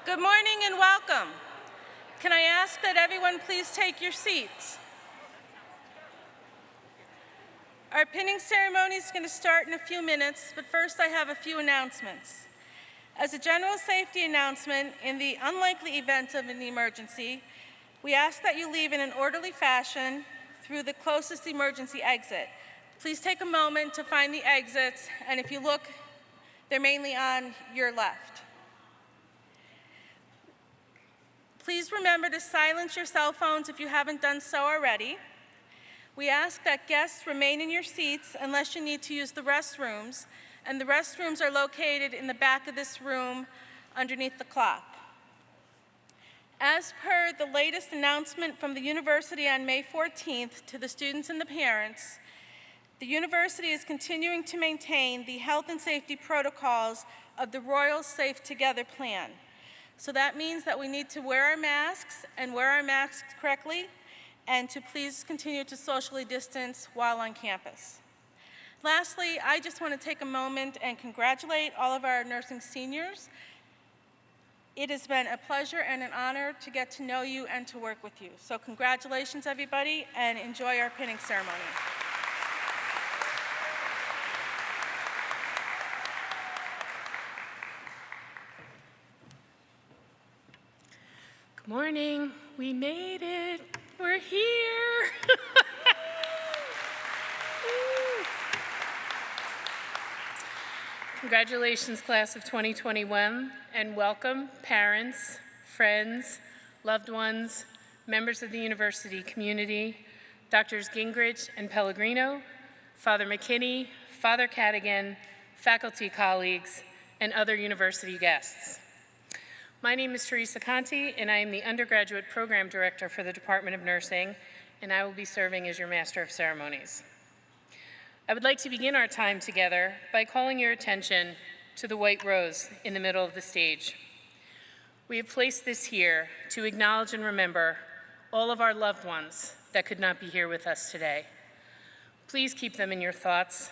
Good morning and welcome. Can I ask that everyone please take your seats? Our pinning ceremony is going to start in a few minutes, but first I have a few announcements. As a general safety announcement, in the unlikely event of an emergency, we ask that you leave in an orderly fashion through the closest emergency exit. Please take a moment to find the exits, and if you look, they're mainly on your left. Please remember to silence your cell phones if you haven't done so already. We ask that guests remain in your seats unless you need to use the restrooms, and the restrooms are located in the back of this room underneath the clock. As per the latest announcement from the university on May 14th to the students and the parents, the university is continuing to maintain the health and safety protocols of the Royal Safe Together plan. So that means that we need to wear our masks and wear our masks correctly, and to please continue to socially distance while on campus. Lastly, I just want to take a moment and congratulate all of our nursing seniors. It has been a pleasure and an honor to get to know you and to work with you. So congratulations, everybody, and enjoy our pinning ceremony. Good morning. We made it. We're here. Congratulations, class of 2021, and welcome parents, friends, loved ones, members of the university community, Drs. Gingrich and Pellegrino, Father McKinney, Father Cadigan, faculty colleagues, and other university guests. My name is Teresa Conti, and I am the Undergraduate Program Director for the Department of Nursing, and I will be serving as your Master of Ceremonies. I would like to begin our time together by calling your attention to the white rose in the middle of the stage. We have placed this here to acknowledge and remember all of our loved ones that could not be here with us today. Please keep them in your thoughts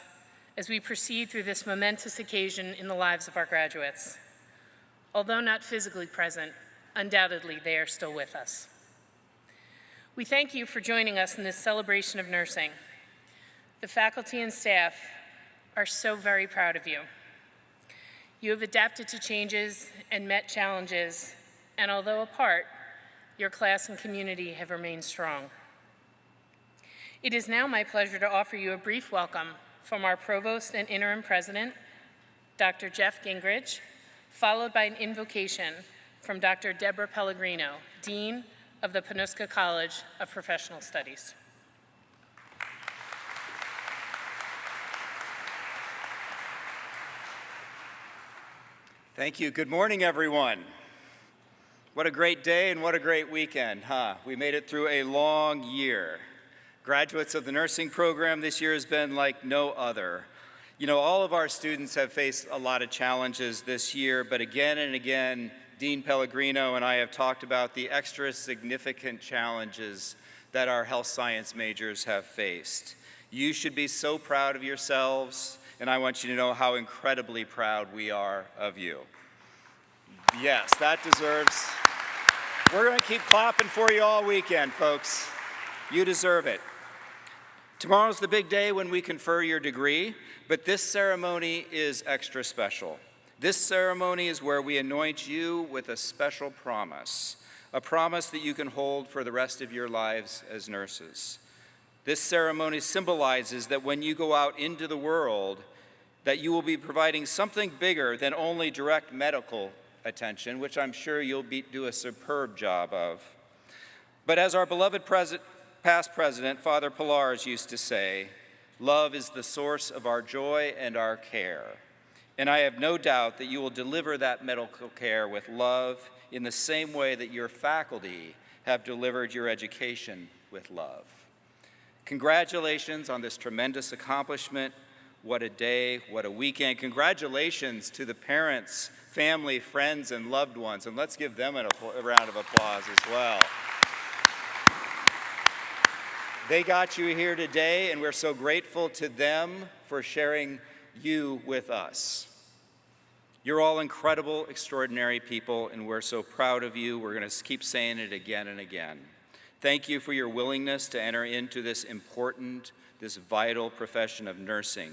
as we proceed through this momentous occasion in the lives of our graduates. Although not physically present, undoubtedly they are still with us. We thank you for joining us in this celebration of nursing. The faculty and staff are so very proud of you. You have adapted to changes and met challenges, and although apart, your class and community have remained strong. It is now my pleasure to offer you a brief welcome from our Provost and Interim President, Dr. Jeff Gingrich, followed by an invocation from Dr. Deborah Pellegrino, Dean of the Panuska College of Professional Studies. Thank you. Good morning, everyone. What a great day and what a great weekend, huh? We made it through a long year. Graduates of the nursing program this year has been like no other. You know, all of our students have faced a lot of challenges this year, but again and again, Dean Pellegrino and I have talked about the extra significant challenges that our health science majors have faced. You should be so proud of yourselves, and I want you to know how incredibly proud we are of you. Yes, that deserves. We're going to keep clapping for you all weekend, folks. You deserve it. Tomorrow's the big day when we confer your degree, but this ceremony is extra special. This ceremony is where we anoint you with a special promise, a promise that you can hold for the rest of your lives as nurses. This ceremony symbolizes that when you go out into the world, that you will be providing something bigger than only direct medical attention, which I'm sure you'll do a superb job of. But as our beloved past president, Father Pallars, used to say, love is the source of our joy and our care. And I have no doubt that you will deliver that medical care with love in the same way that your faculty have delivered your education with love. Congratulations on this tremendous accomplishment. What a day, what a weekend. Congratulations to the parents, family, friends, and loved ones. And let's give them a round of applause as well. They got you here today, and we're so grateful to them for sharing you with us. You're all incredible, extraordinary people, and we're so proud of you. We're going to keep saying it again and again. Thank you for your willingness to enter into this important, this vital profession of nursing.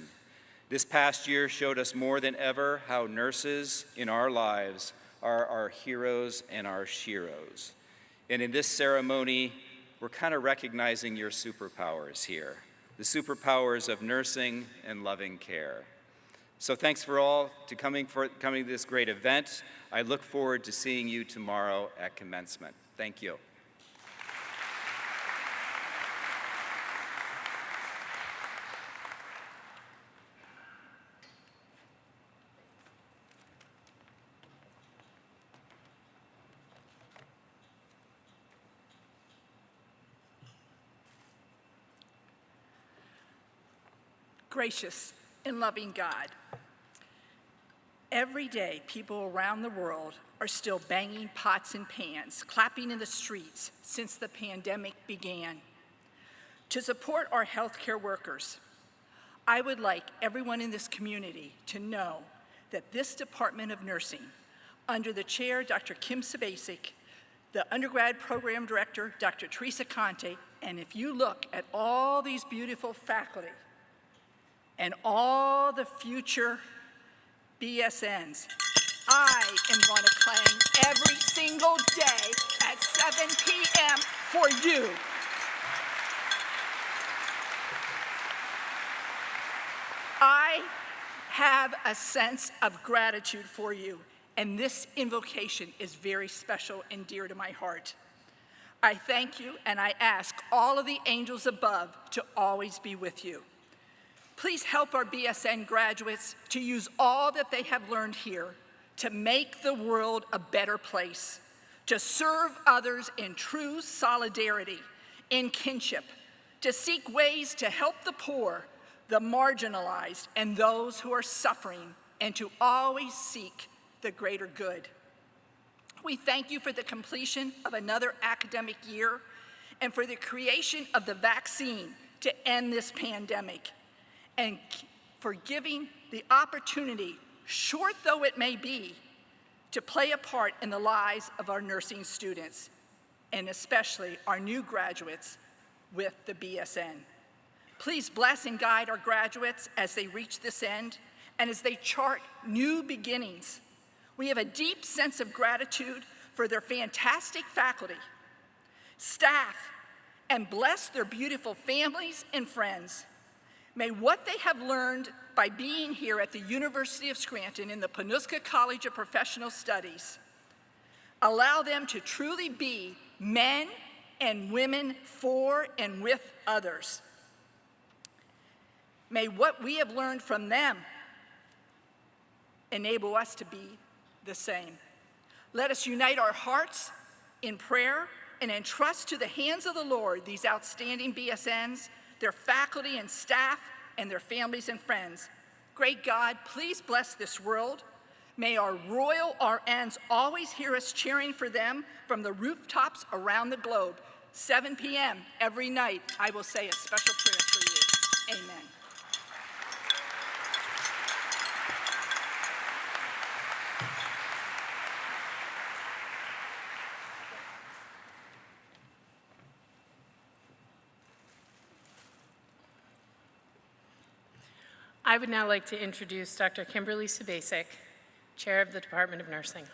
This past year showed us more than ever how nurses in our lives are our heroes and our sheroes. And in this ceremony, we're kind of recognizing your superpowers here, the superpowers of nursing and loving care. So thanks for all to coming to this great event. I look forward to seeing you tomorrow at commencement. Thank you. Gracious and loving God, every day people around the world are still banging pots and pans, clapping in the streets since the pandemic began. To support our healthcare workers, I would like everyone in this community to know that this Department of Nursing, under the chair, Dr. Kim Sabasic, the undergrad program director, Dr. Teresa Conte, and if you look at all these beautiful faculty, and all the future BSNs, I am going to claim every single day at 7 p.m. for you. I have a sense of gratitude for you, and this invocation is very special and dear to my heart. I thank you, and I ask all of the angels above to always be with you. Please help our BSN graduates to use all that they have learned here to make the world a better place, to serve others in true solidarity, in kinship, to seek ways to help the poor, the marginalized, and those who are suffering, and to always seek the greater good. We thank you for the completion of another academic year and for the creation of the vaccine to end this pandemic, and for giving the opportunity, short though it may be, to play a part in the lives of our nursing students, and especially our new graduates with the BSN. Please bless and guide our graduates as they reach this end and as they chart new beginnings. We have a deep sense of gratitude for their fantastic faculty, staff, and bless their beautiful families and friends. May what they have learned by being here at the University of Scranton in the Panuska College of Professional Studies allow them to truly be men and women for and with others. May what we have learned from them enable us to be the same. Let us unite our hearts in prayer and entrust to the hands of the Lord these outstanding BSNs, their faculty and staff, and their families and friends. Great God, please bless this world. May our royal RNs always hear us cheering for them from the rooftops around the globe. 7 p.m. every night, I will say a special prayer for you. Amen. I would now like to introduce Dr. Kimberly Sabasic, Chair of the Department of Nursing.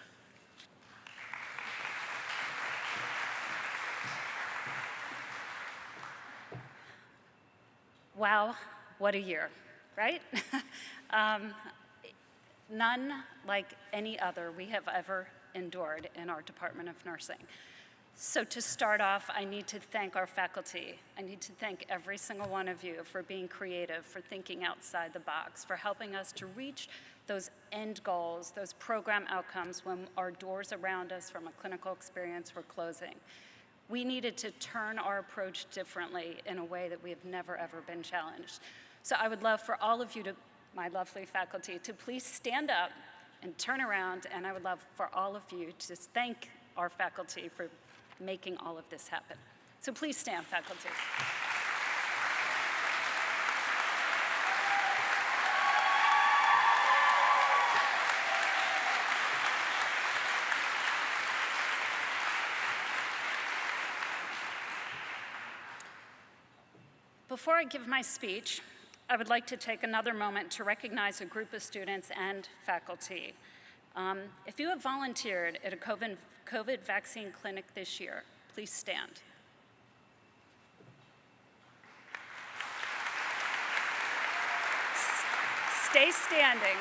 Wow, what a year, right? None like any other we have ever endured in our Department of Nursing. So to start off, I need to thank our faculty. I need to thank every single one of you for being creative, for thinking outside the box, for helping us to reach those end goals, those program outcomes when our doors around us from a clinical experience were closing. We needed to turn our approach differently in a way that we have never, ever been challenged. So I would love for all of you, my lovely faculty, to please stand up and turn around, and I would love for all of you to thank our faculty for making all of this happen. So please stand, faculty. before I give my speech, I would like to take another moment to recognize a group of students and faculty. If you have volunteered at a COVID vaccine clinic this year, please stand. Stay standing.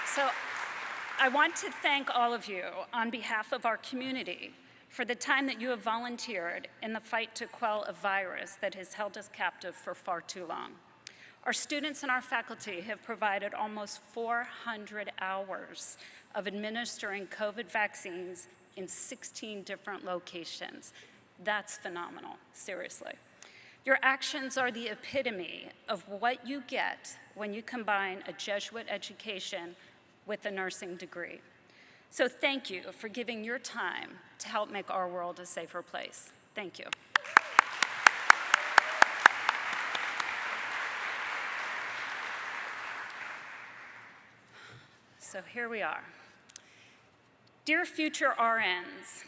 So I want to thank all of you on behalf of our community for the time that you have volunteered in the fight to quell a virus that has held us captive for far too long. Our students and our faculty have provided almost 400 hours of administering COVID vaccines in 16 different locations. That's phenomenal, seriously. Your actions are the epitome of what you get when you combine a Jesuit education with a nursing degree. So thank you for giving your time to help make our world a safer place. Thank you. So here we are. Dear future RNs,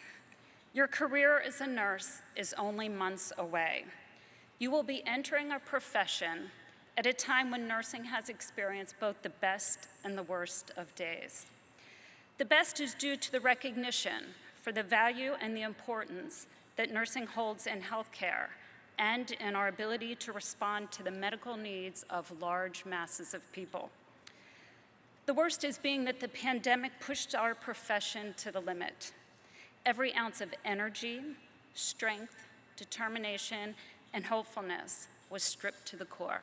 your career as a nurse is only months away. You will be entering a profession at a time when nursing has experienced both the best and the worst of days. The best is due to the recognition for the value and the importance that nursing holds in healthcare and in our ability to respond to the medical needs of large masses of people. The worst is being that the pandemic pushed our profession to the limit. Every ounce of energy, strength, determination, and hopefulness was stripped to the core.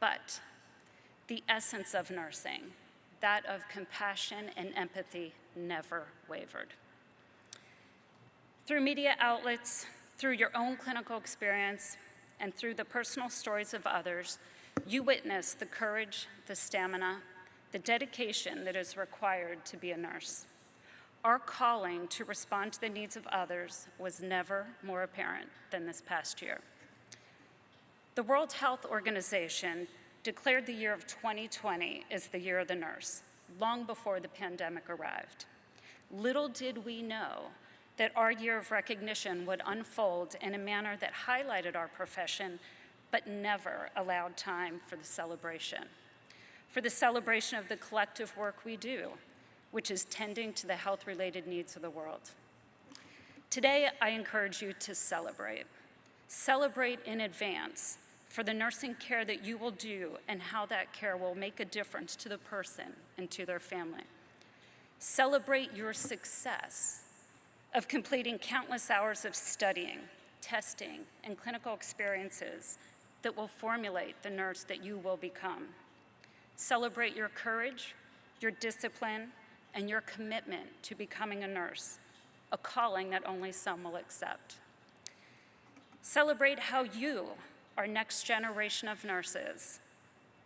But the essence of nursing, that of compassion and empathy, never wavered. Through media outlets, through your own clinical experience, and through the personal stories of others, you witness the courage, the stamina, the dedication that is required to be a nurse. Our calling to respond to the needs of others was never more apparent than this past year. The World Health Organization declared the year of 2020 as the year of the nurse, long before the pandemic arrived. Little did we know that our year of recognition would unfold in a manner that highlighted our profession, but never allowed time for the celebration of the collective work we do, which is tending to the health-related needs of the world. Today, I encourage you to celebrate. Celebrate in advance for the nursing care that you will do and how that care will make a difference to the person and to their family. Celebrate your success of completing countless hours of studying, testing, and clinical experiences that will formulate the nurse that you will become. Celebrate your courage, your discipline, and your commitment to becoming a nurse, a calling that only some will accept. Celebrate how you, our next generation of nurses,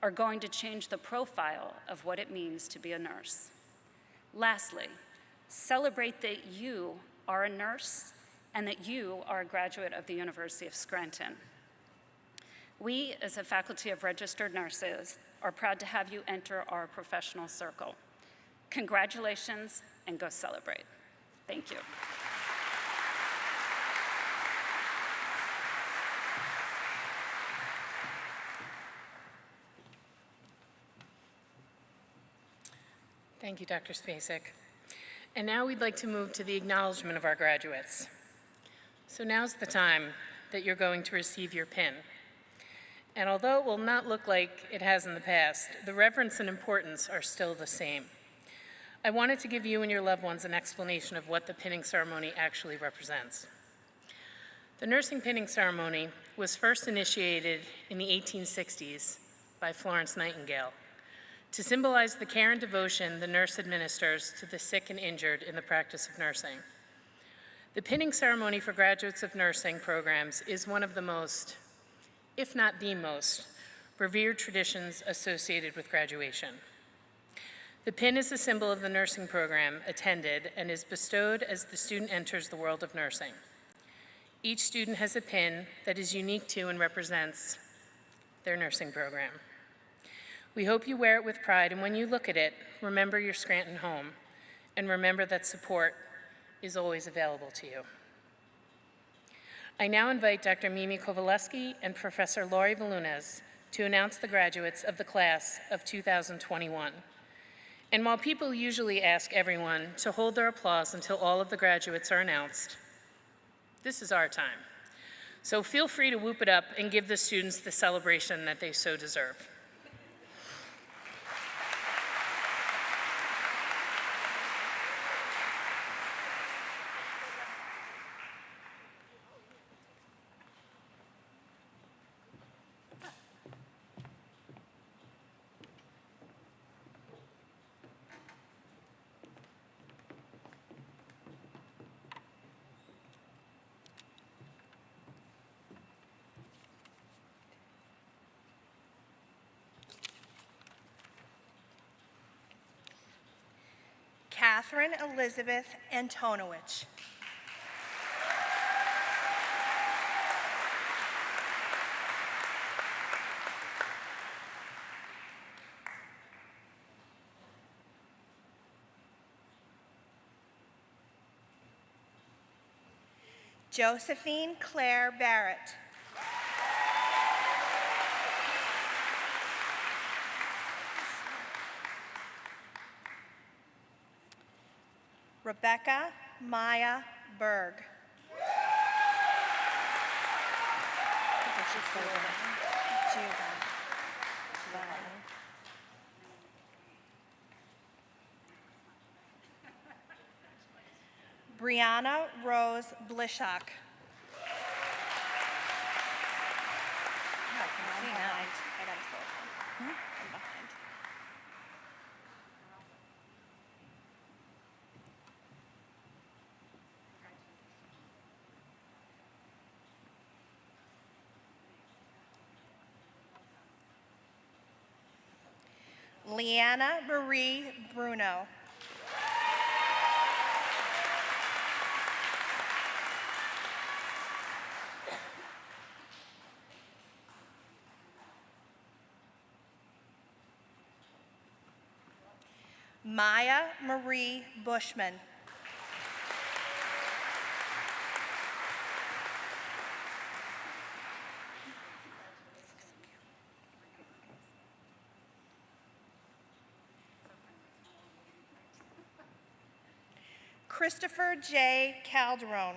are going to change the profile of what it means to be a nurse. Lastly, celebrate that you are a nurse and that you are a graduate of the University of Scranton. We, as a faculty of registered nurses, are proud to have you enter our professional circle. Congratulations, and go celebrate. Thank you. Thank you, Dr. Spacek. And now we'd like to move to the acknowledgement of our graduates. So now's the time that you're going to receive your pin. And although it will not look like it has in the past, the reverence and importance are still the same. I wanted to give you and your loved ones an explanation of what the pinning ceremony actually represents. The nursing pinning ceremony was first initiated in the 1860s by Florence Nightingale to symbolize the care and devotion the nurse administers to the sick and injured in the practice of nursing. The pinning ceremony for graduates of nursing programs is one of the most, if not the most, revered traditions associated with graduation. The pin is a symbol of the nursing program attended and is bestowed as the student enters the world of nursing. Each student has a pin that is unique to and represents their nursing program. We hope you wear it with pride, and when you look at it, remember your Scranton home, and remember that support is always available to you. I now invite Dr. Mimi Kowaleski and Professor Laurie Valunas to announce the graduates of the class of 2021. And while people usually ask everyone to hold their applause until all of the graduates are announced, this is our time. So feel free to whoop it up and give the students the celebration that they so deserve. Catherine Elizabeth Antonowicz. Josephine Claire Barrett. Rebecca Maya Berg. Brianna Rose Blishak. Leanna Marie Bruno. Maya Marie Bushman. Christopher J. Calderon.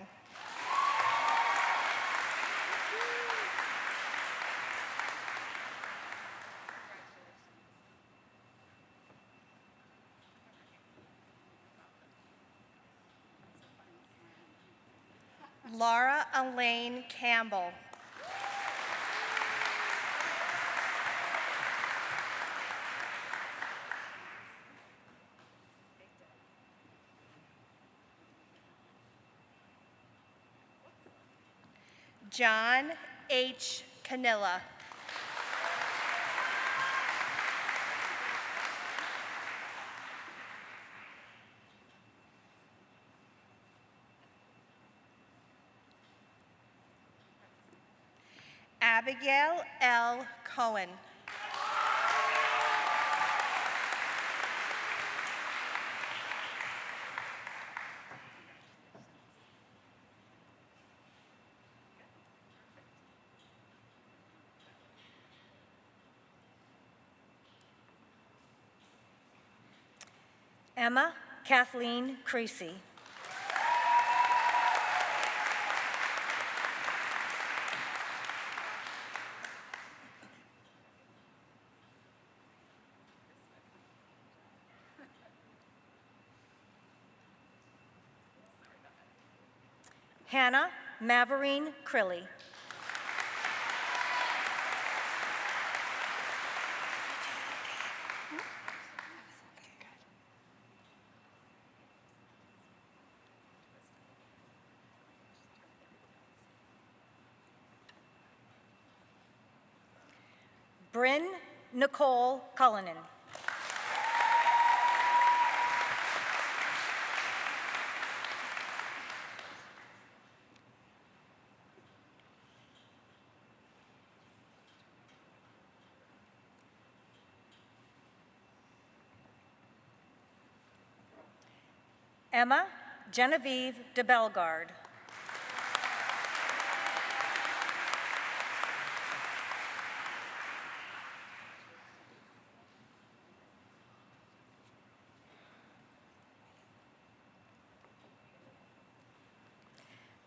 Laura Elaine Campbell. John H. Canilla. Abigail L. Cohen. Emma Kathleen Creasy. Hannah Maverine Crilly. Bryn Nicole Cullinan. Emma Genevieve de Bellegarde.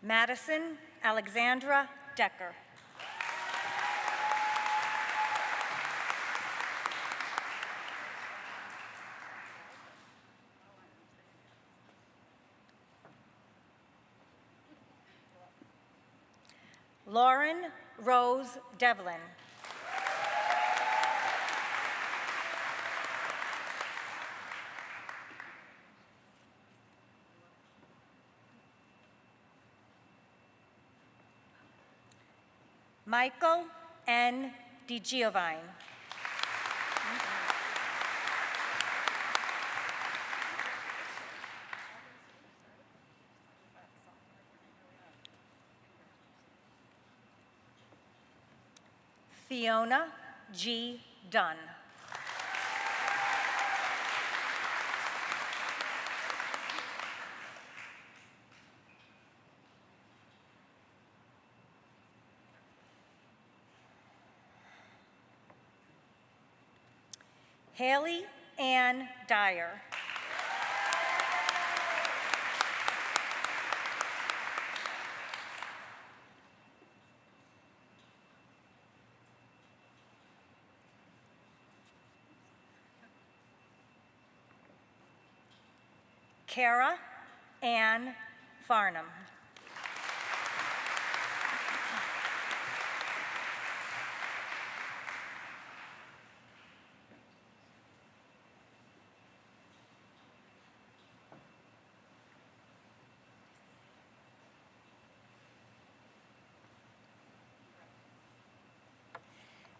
Madison Alexandra Decker. Lauren Rose Devlin. Michael N. DiGiovanni. Fiona G. Dunn. Haley Ann Dyer. Kara Ann Farnham.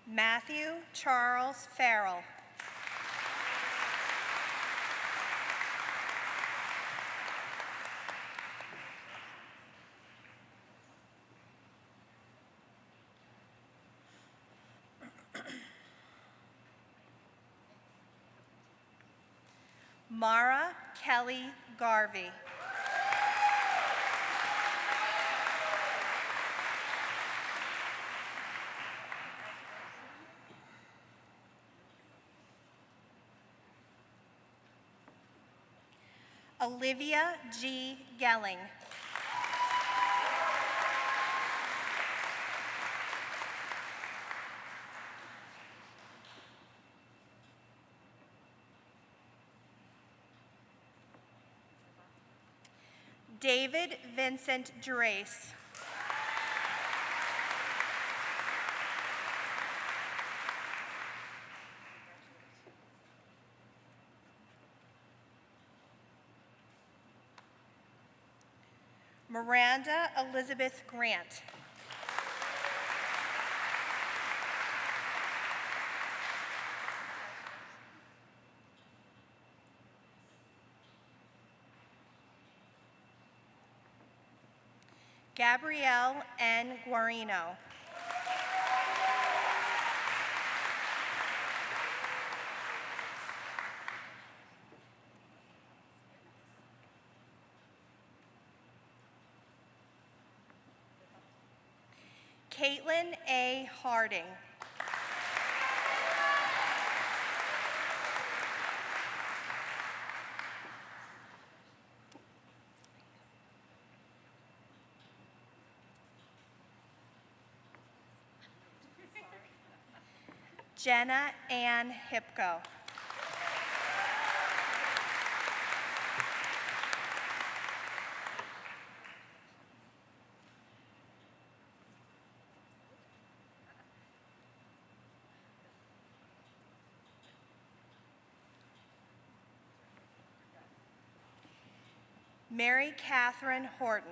Matthew Charles Farrell. Mara Kelly Garvey. Olivia G. Gelling. David Vincent Gerace. Miranda Elizabeth Grant. Gabrielle N. Guarino. Caitlin A. Harding. Jenna Ann Hipko. Mary Catherine Horton.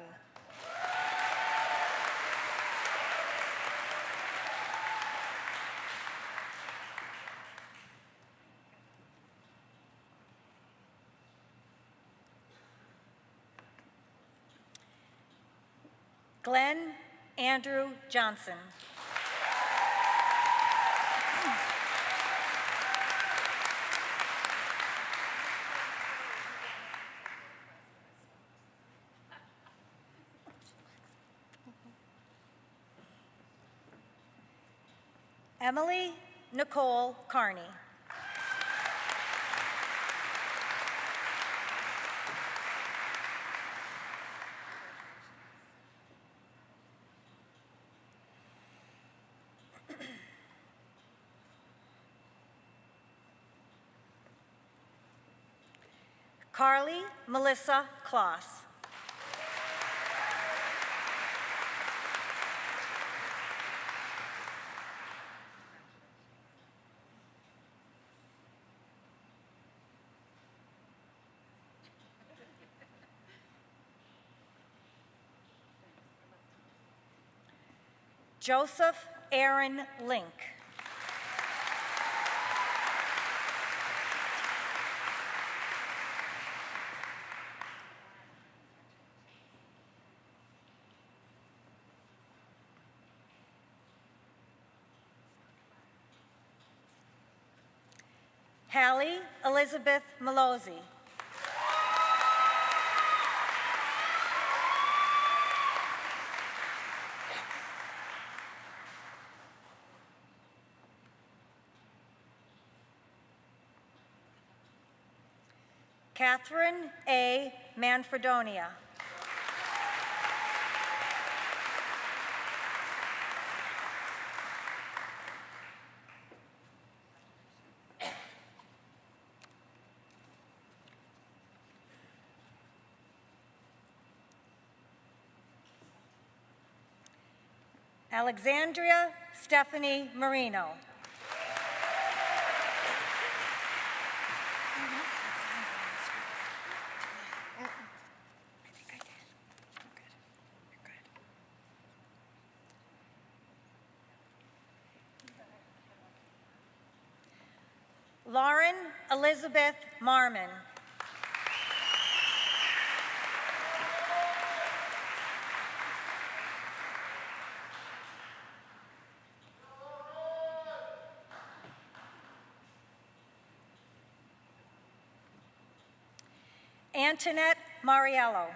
Glenn Andrew Johnson. Emily Nicole Carney. Carly Melissa Kloss. Joseph Aaron Link. Hallie Elizabeth Malozzi. Catherine A. Manfredonia. Alexandria Stephanie Marino. Lauren Elizabeth Marmon. Antoinette Mariello.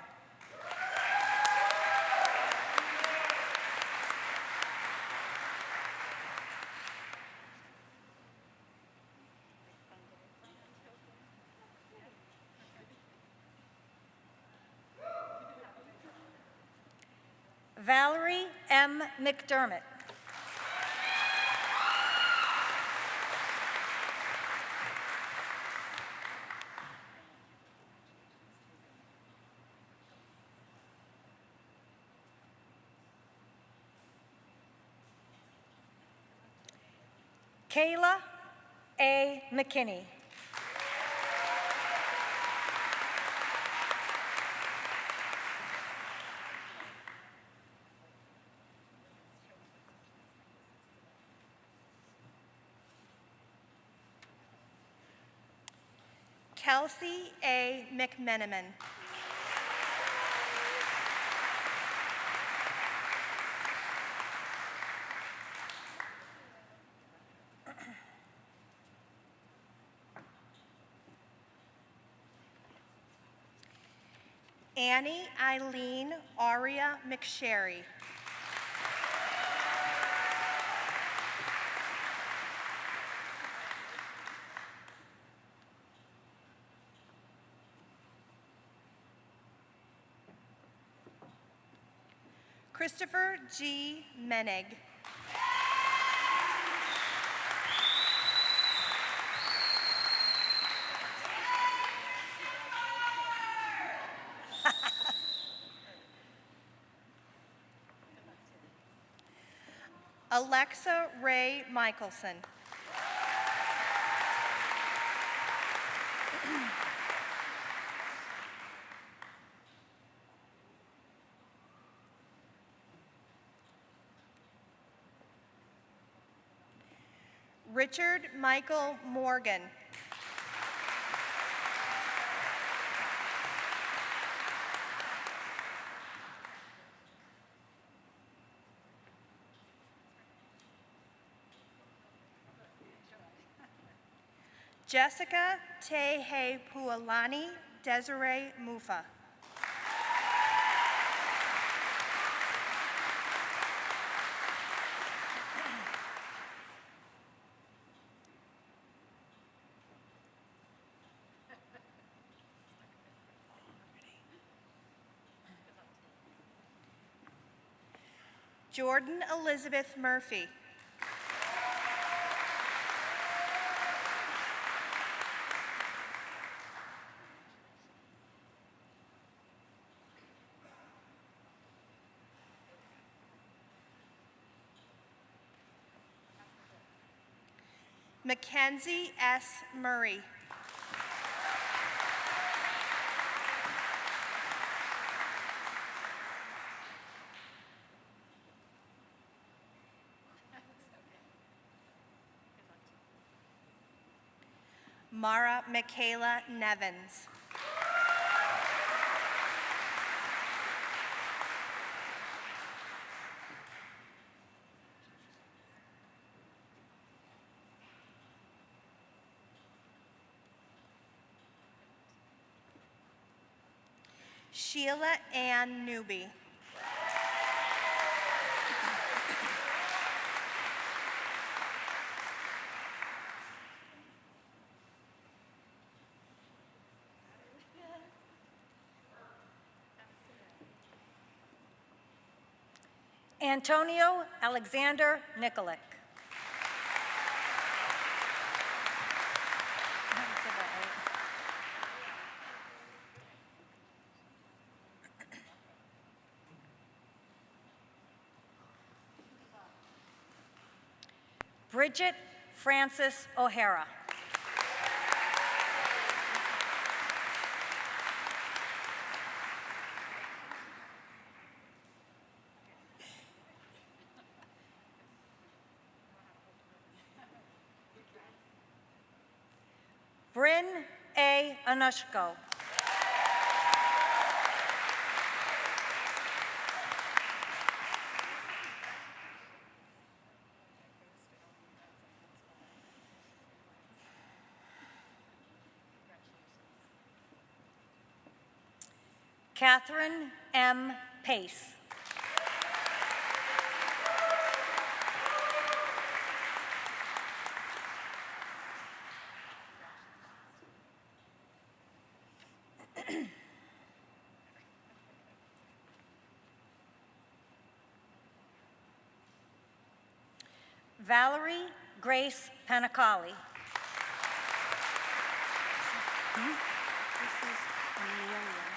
Valerie M. McDermott. Kayla A. McKinney. Kelsey A. McMenamin. Annie Eileen Aria McSherry. Christopher G. Menig. Alexa Ray Michelson. Richard Michael Morgan. Jessica Tehe Pualani Desiree Mufa. Jordan Elizabeth Murphy. Mackenzie S. Murray. Mara Michaela Nevins. Sheila Ann Newby. Antonio Alexander Nikolic. Bridget Frances O'Hara. Bryn A. Anushko. Catherine M. Pace. Valerie Grace Panicali. This is Amelia.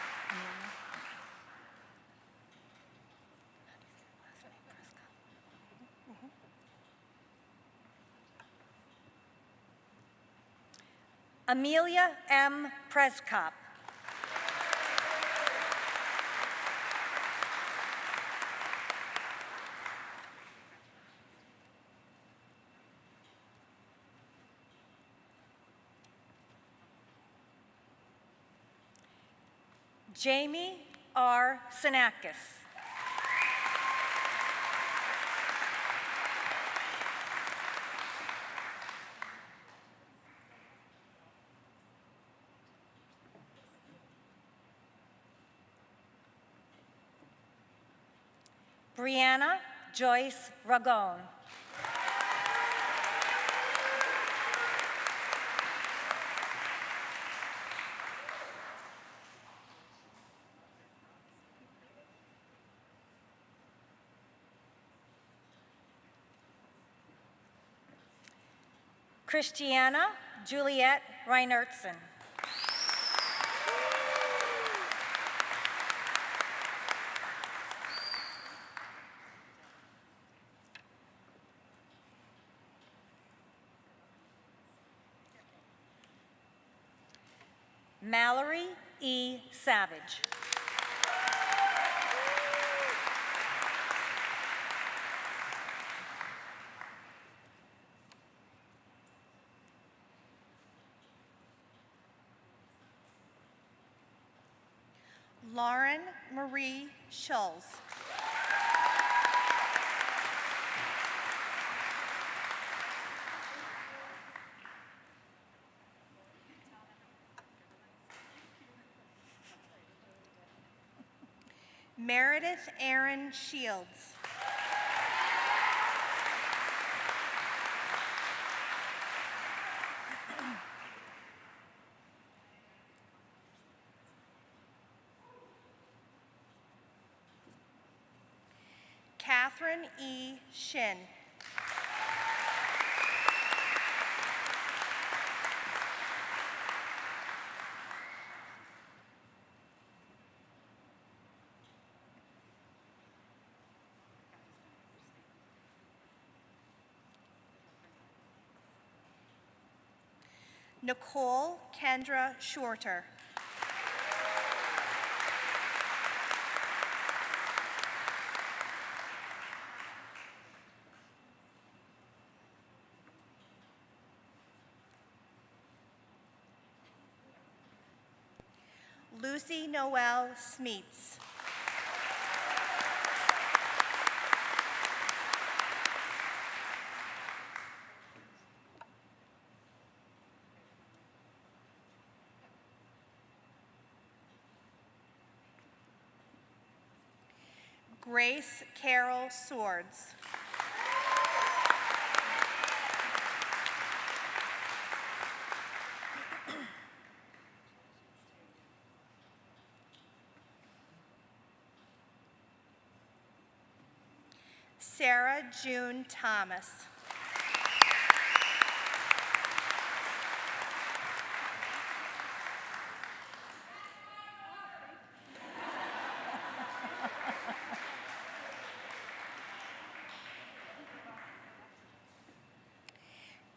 Amelia M. Preskop. Jamie R. Sinakis. Brianna Joyce Ragone. Christiana Juliet Reinertsen. Mallory E. Savage. Lauren Marie Schulz. Meredith Aaron Shields. Catherine E. Shin. Nicole Kendra Shorter. Lucy Noel Smeets. Grace Carol Swords. Sarah June Thomas.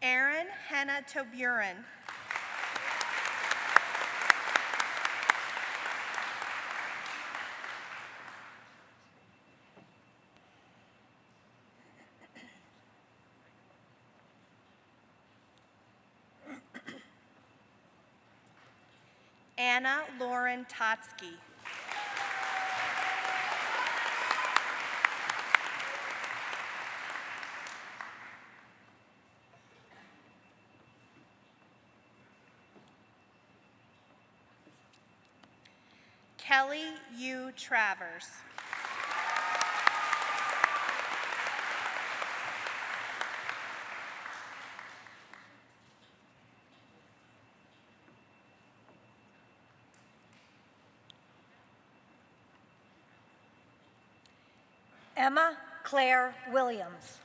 Erin Henna Toburin. Anna Lauren Totsky. Kelly U. Travers. Emma Claire Williams.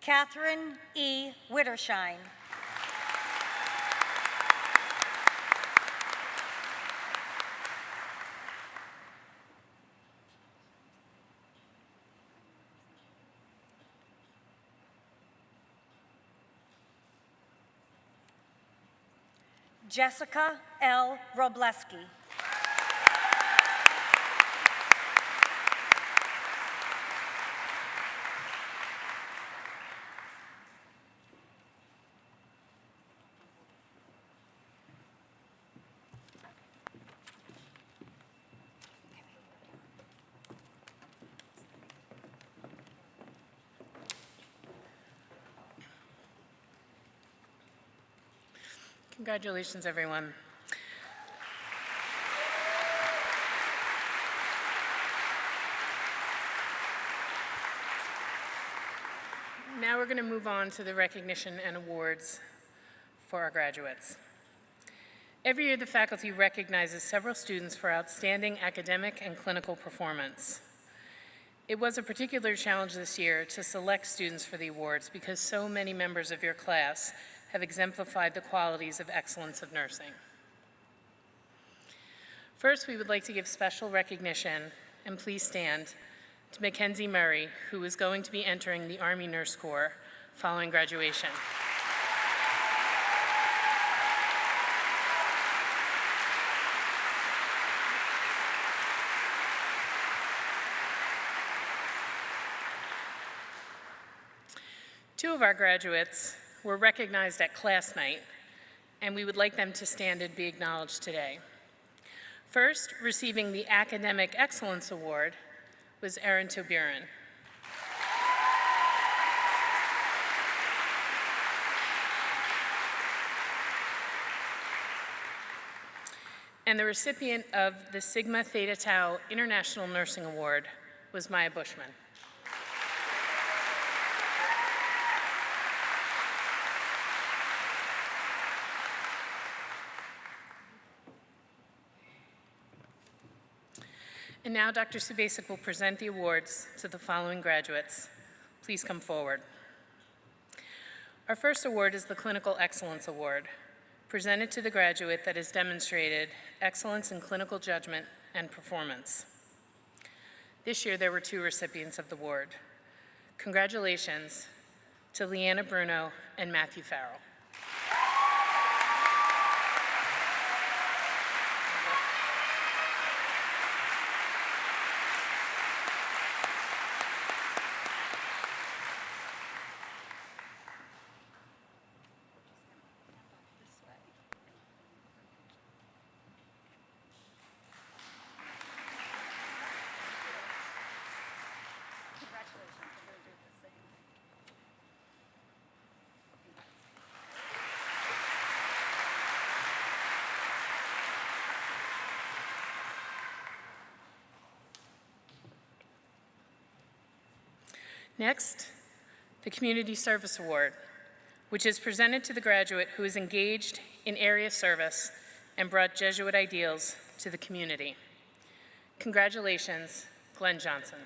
Catherine E. Wittershine. Jessica L. Robleski. Congratulations, everyone. Now we're going to move on to the recognition and awards for our graduates. Every year, the faculty recognizes several students for outstanding academic and clinical performance. It was a particular challenge this year to select students for the awards because so many members of your class have exemplified the qualities of excellence of nursing. First, we would like to give special recognition, and please stand, to Mackenzie Murray, who is going to be entering the Army Nurse Corps following graduation. Two of our graduates were recognized at class night, and we would like them to stand and be acknowledged today. First, receiving the Academic Excellence Award was Erin Toburin. And the recipient of the Sigma Theta Tau International Nursing Award was Maya Bushman. And now Dr. Subasic will present the awards to the following graduates. Please come forward. Our first award is the Clinical Excellence Award, presented to the graduate that has demonstrated excellence in clinical judgment and performance. This year, there were 2 recipients of the award. Congratulations to Leanna Bruno and Matthew Farrell. Next, the Community Service Award, which is presented to the graduate who is engaged in area service and brought Jesuit ideals to the community. Congratulations, Glenn Johnson.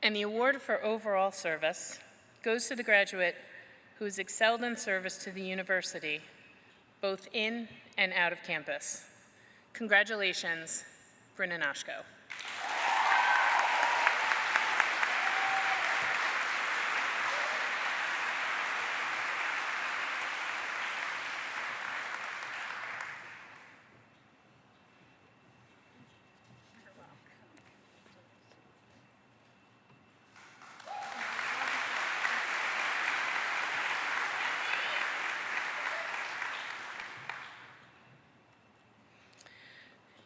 And the award for overall service goes to the graduate who has excelled in service to the university, both in and out of campus. Congratulations, Brennan Oshko.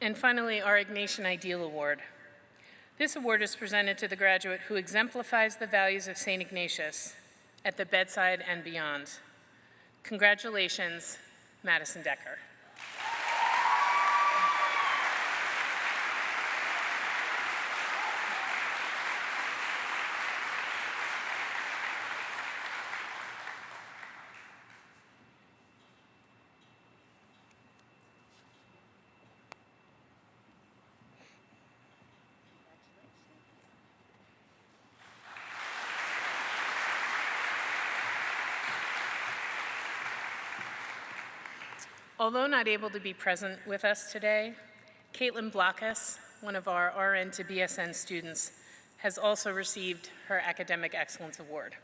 And finally, our Ignatian Ideal Award. This award is presented to the graduate who exemplifies the values of St. Ignatius at the bedside and beyond. Congratulations, Madison Decker. Although not able to be present with us today, Caitlin Blockus, one of our RN to BSN students, has also received her Academic Excellence Award.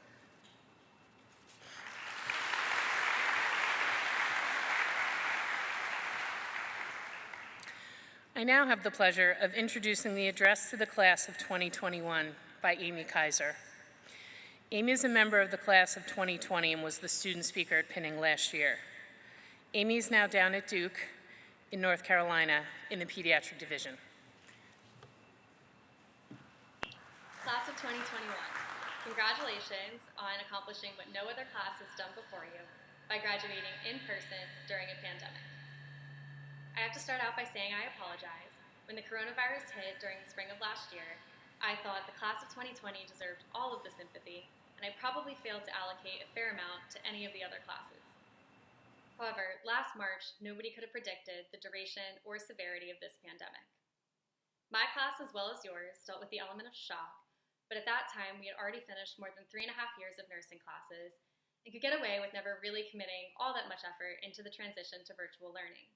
I now have the pleasure of introducing the address to the class of 2021 by Amy Kaiser. Amy is a member of the class of 2020 and was the student speaker at Pinning last year. Amy is now down at Duke in North Carolina in the pediatric division. Class of 2021, congratulations on accomplishing what no other class has done before you by graduating in person during a pandemic. I have to start out by saying I apologize. When the coronavirus hit during the spring of last year, I thought the class of 2020 deserved all of the sympathy, and I probably failed to allocate a fair amount to any of the other classes. However, last March, nobody could have predicted the duration or severity of this pandemic. My class, as well as yours, dealt with the element of shock, but at that time, we had already finished more than 3.5 years of nursing classes and could get away with never really committing all that much effort into the transition to virtual learning.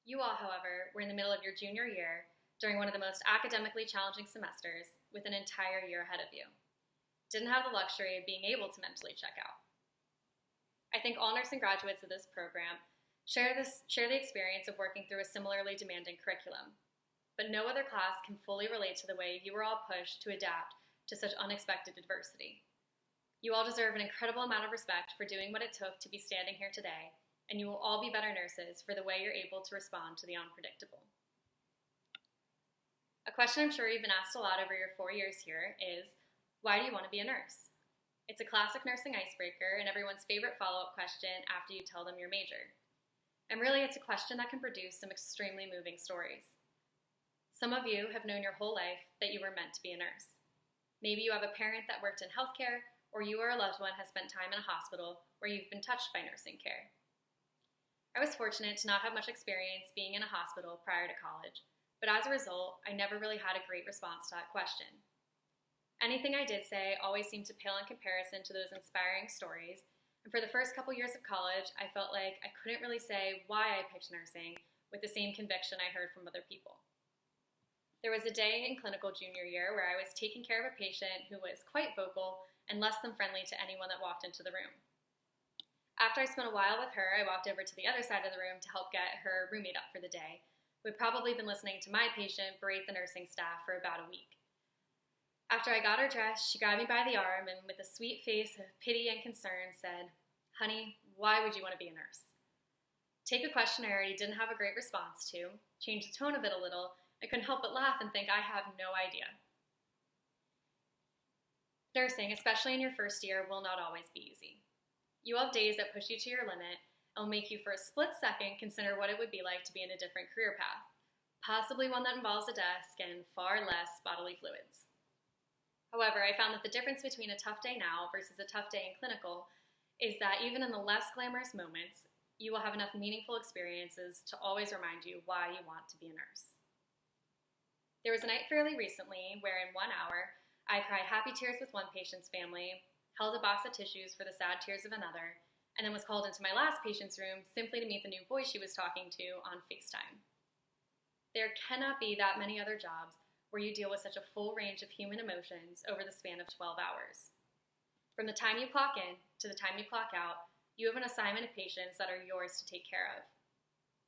You all, however, were in the middle of your junior year during one of the most academically challenging semesters with an entire year ahead of you. Didn't have the luxury of being able to mentally check out. I think all nursing graduates of this program share the experience of working through a similarly demanding curriculum, but no other class can fully relate to the way you were all pushed to adapt to such unexpected adversity. You all deserve an incredible amount of respect for doing what it took to be standing here today, and you will all be better nurses for the way you're able to respond to the unpredictable. A question I'm sure you've been asked a lot over your 4 years here is, why do you want to be a nurse? It's a classic nursing icebreaker and everyone's favorite follow-up question after you tell them your major. And really, it's a question that can produce some extremely moving stories. Some of you have known your whole life that you were meant to be a nurse. Maybe you have a parent that worked in healthcare, or you or a loved one has spent time in a hospital where you've been touched by nursing care. I was fortunate to not have much experience being in a hospital prior to college, but as a result, I never really had a great response to that question. Anything I did say always seemed to pale in comparison to those inspiring stories, and for the first couple years of college, I felt like I couldn't really say why I picked nursing with the same conviction I heard from other people. There was a day in clinical junior year where I was taking care of a patient who was quite vocal and less than friendly to anyone that walked into the room. After I spent a while with her, I walked over to the other side of the room to help get her roommate up for the day, who had probably been listening to my patient berate the nursing staff for about a week. After I got her dressed, she grabbed me by the arm and with a sweet face of pity and concern said, "Honey, why would you want to be a nurse?" Take a question I already didn't have a great response to, change the tone of it a little, I couldn't help but laugh and think I have no idea. Nursing, especially in your first year, will not always be easy. You will have days that push you to your limit and will make you for a split second consider what it would be like to be in a different career path, possibly one that involves a desk and far less bodily fluids. However, I found that the difference between a tough day now versus a tough day in clinical is that even in the less glamorous moments, you will have enough meaningful experiences to always remind you why you want to be a nurse. There was a night fairly recently where in 1 hour, I cried happy tears with one patient's family, held a box of tissues for the sad tears of another, and then was called into my last patient's room simply to meet the new boy she was talking to on FaceTime. There cannot be that many other jobs where you deal with such a full range of human emotions over the span of 12 hours. From the time you clock in to the time you clock out, you have an assignment of patients that are yours to take care of.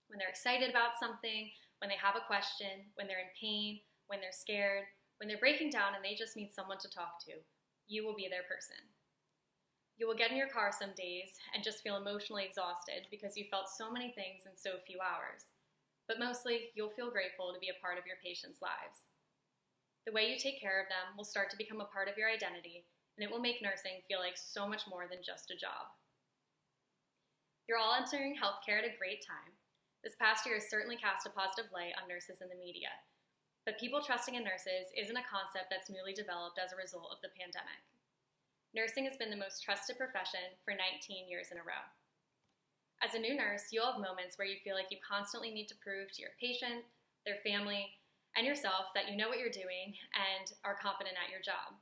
When they're excited about something, when they have a question, when they're in pain, when they're scared, when they're breaking down and they just need someone to talk to, you will be their person. You will get in your car some days and just feel emotionally exhausted because you felt so many things in so few hours. But mostly, you'll feel grateful to be a part of your patients' lives. The way you take care of them will start to become a part of your identity, and it will make nursing feel like so much more than just a job. You're all entering healthcare at a great time. This past year has certainly cast a positive light on nurses in the media, but people trusting in nurses isn't a concept that's newly developed as a result of the pandemic. Nursing has been the most trusted profession for 19 years in a row. As a new nurse, you'll have moments where you feel like you constantly need to prove to your patient, their family, and yourself that you know what you're doing and are competent at your job.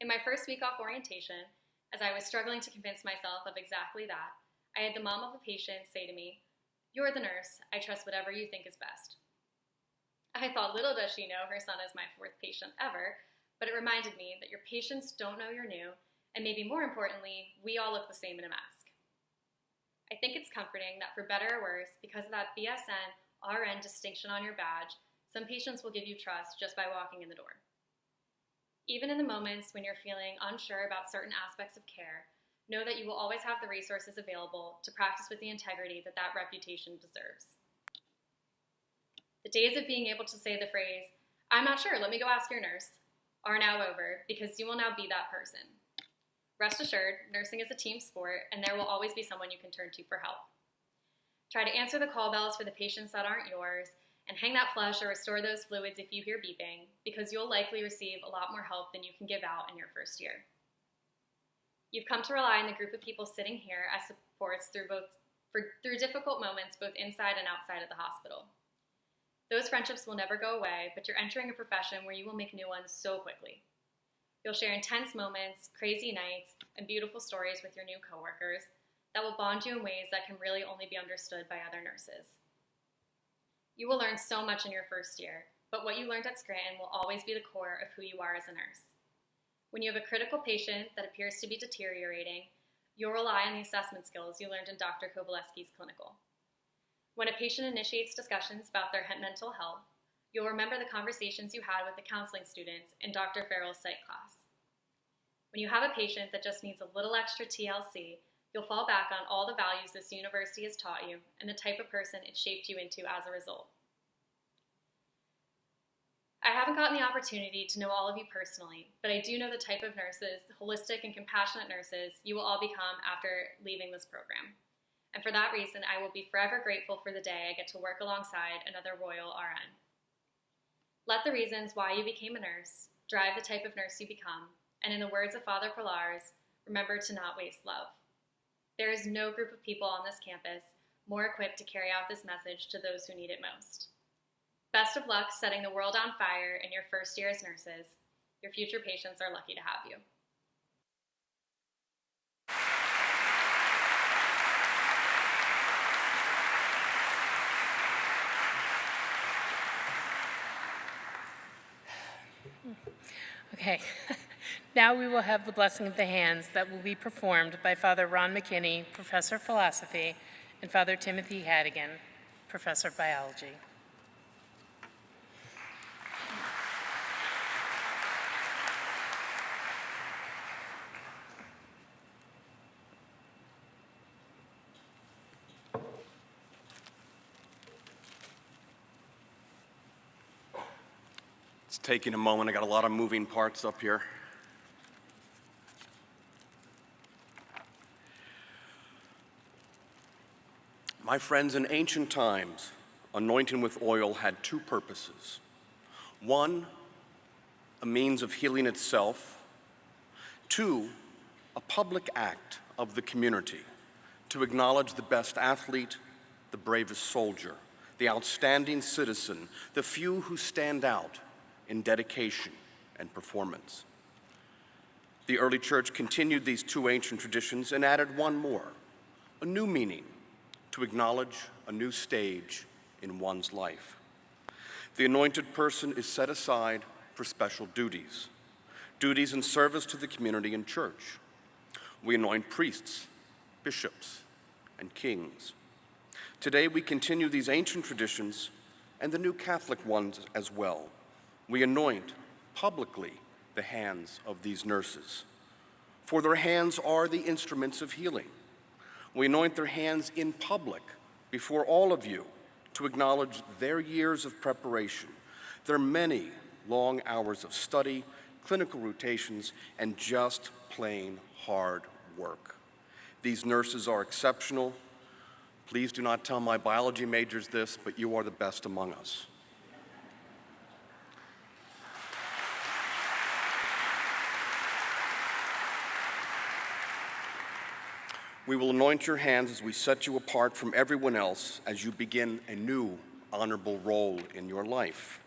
In my first week off orientation, as I was struggling to convince myself of exactly that, I had the mom of a patient say to me, "You're the nurse. I trust whatever you think is best." I thought little does she know her son is my 4th patient ever, but it reminded me that your patients don't know you're new, and maybe more importantly, we all look the same in a mask. I think it's comforting that for better or worse, because of that BSN RN distinction on your badge, some patients will give you trust just by walking in the door. Even in the moments when you're feeling unsure about certain aspects of care, know that you will always have the resources available to practice with the integrity that that reputation deserves. The days of being able to say the phrase, "I'm not sure, let me go ask your nurse," are now over because you will now be that person. Rest assured, nursing is a team sport and there will always be someone you can turn to for help. Try to answer the call bells for the patients that aren't yours and hang that flush or restore those fluids if you hear beeping because you'll likely receive a lot more help than you can give out in your first year. You've come to rely on the group of people sitting here as supports through difficult moments both inside and outside of the hospital. Those friendships will never go away, but you're entering a profession where you will make new ones so quickly. You'll share intense moments, crazy nights, and beautiful stories with your new coworkers that will bond you in ways that can really only be understood by other nurses. You will learn so much in your first year, but what you learned at Scranton will always be the core of who you are as a nurse. When you have a critical patient that appears to be deteriorating, you'll rely on the assessment skills you learned in Dr. Kowaleski's clinical. When a patient initiates discussions about their mental health, you'll remember the conversations you had with the counseling students in Dr. Farrell's psych class. When you have a patient that just needs a little extra TLC, you'll fall back on all the values this university has taught you and the type of person it shaped you into as a result. I haven't gotten the opportunity to know all of you personally, but I do know the type of nurses, holistic and compassionate nurses, you will all become after leaving this program. And for that reason, I will be forever grateful for the day I get to work alongside another Royal RN. Let the reasons why you became a nurse drive the type of nurse you become, and in the words of Father Prolars, remember to not waste love. There is no group of people on this campus more equipped to carry out this message to those who need it most. Best of luck setting the world on fire in your first year as nurses. Your future patients are lucky to have you. Okay, now we will have the blessing of the hands that will be performed by Father Ron McKinney, Professor of Philosophy, and Father Timothy Hadigan, Professor of Biology. It's taking a moment. I got a lot of moving parts up here. My friends, in ancient times, anointing with oil had two purposes. One, a means of healing itself. Two, a public act of the community to acknowledge the best athlete, the bravest soldier, the outstanding citizen, the few who stand out in dedication and performance. The early church continued these two ancient traditions and added one more, a new meaning, to acknowledge a new stage in one's life. The anointed person is set aside for special duties, duties in service to the community and church. We anoint priests, bishops, and kings. Today we continue these ancient traditions and the new Catholic ones as well. We anoint publicly the hands of these nurses, for their hands are the instruments of healing. We anoint their hands in public before all of you to acknowledge their years of preparation, their many long hours of study, clinical rotations, and just plain hard work. These nurses are exceptional. Please do not tell my biology majors this, but you are the best among us. We will anoint your hands as we set you apart from everyone else as you begin a new honorable role in your life.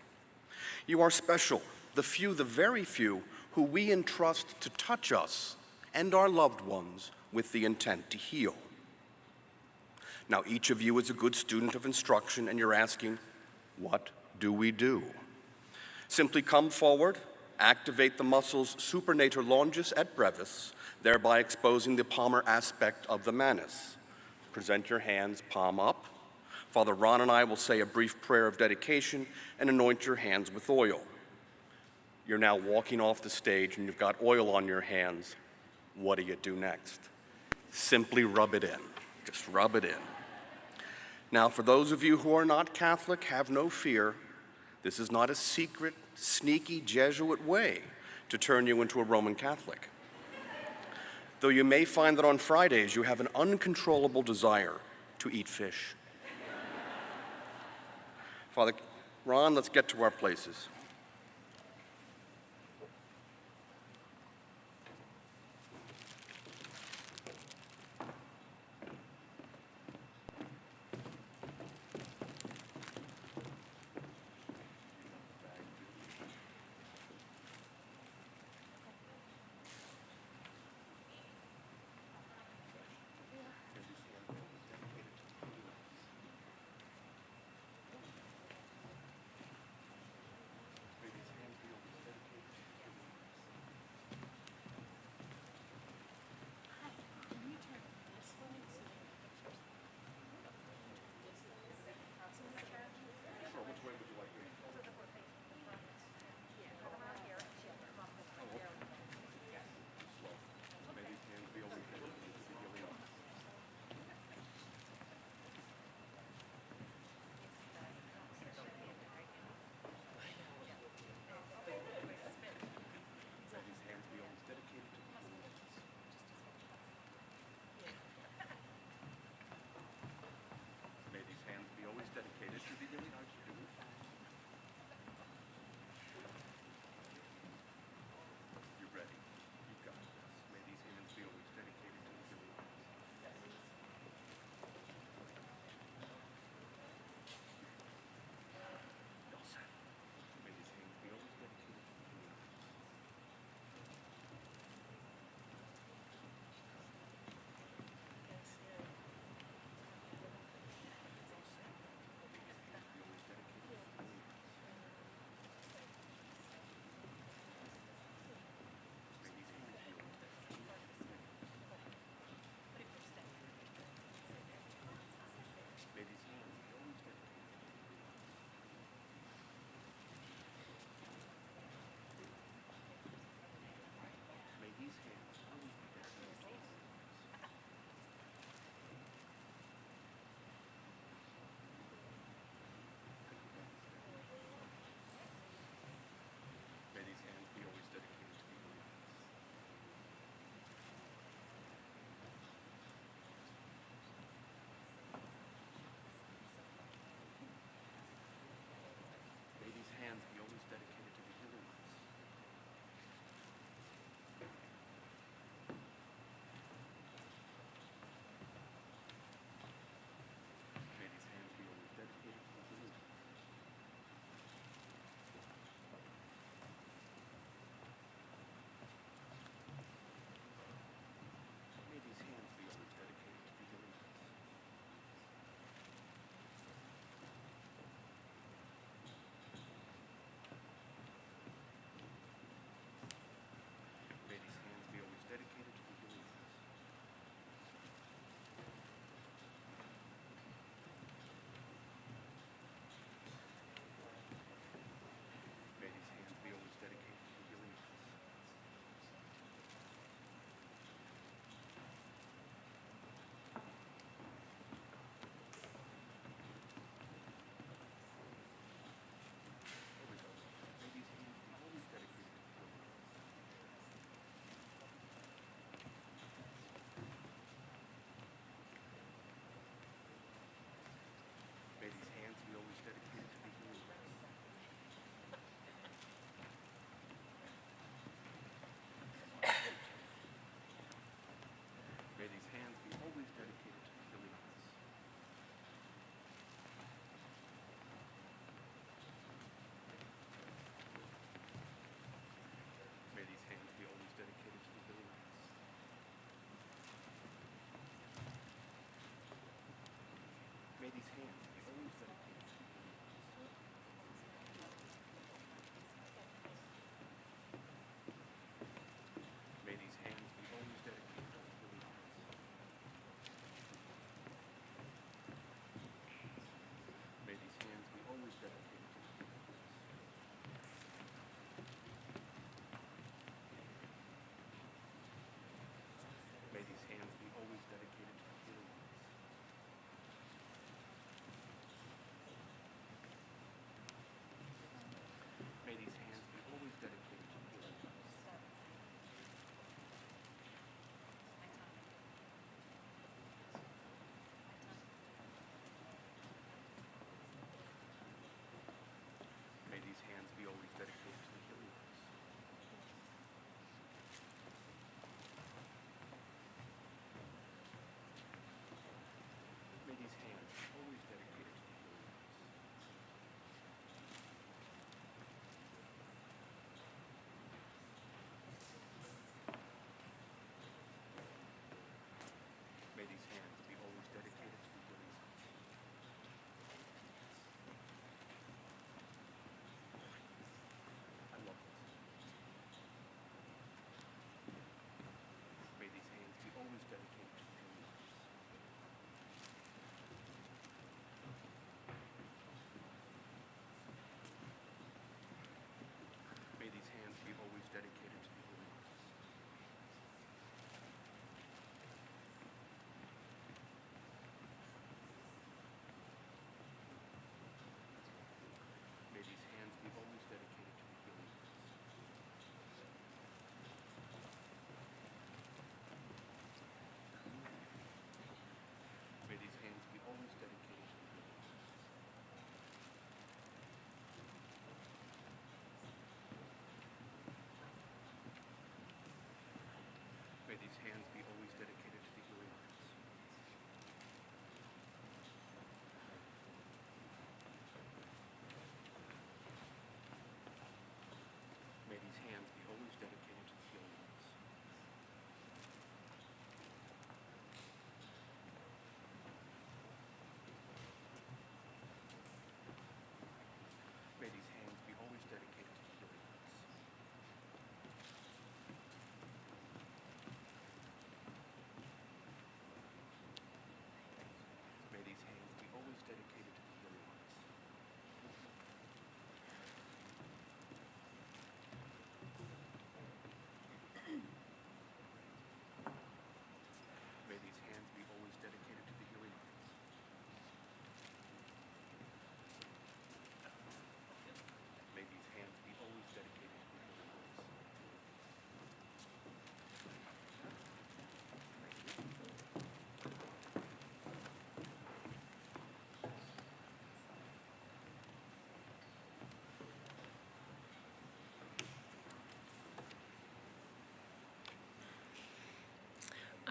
You are special, the few, the very few, who we entrust to touch us and our loved ones with the intent to heal. Now, each of you is a good student of instruction, and you're asking, what do we do? Simply come forward, activate the muscles supernatur longus et brevis, thereby exposing the palmar aspect of the manus. Present your hands palm up. Father Ron and I will say a brief prayer of dedication and anoint your hands with oil. You're now walking off the stage and you've got oil on your hands. What do you do next? Simply rub it in. Just rub it in. Now, for those of you who are not Catholic, have no fear. This is not a secret, sneaky Jesuit way to turn you into a Roman Catholic. Though you may find that on Fridays you have an uncontrollable desire to eat fish. Father Ron, let's get to our places.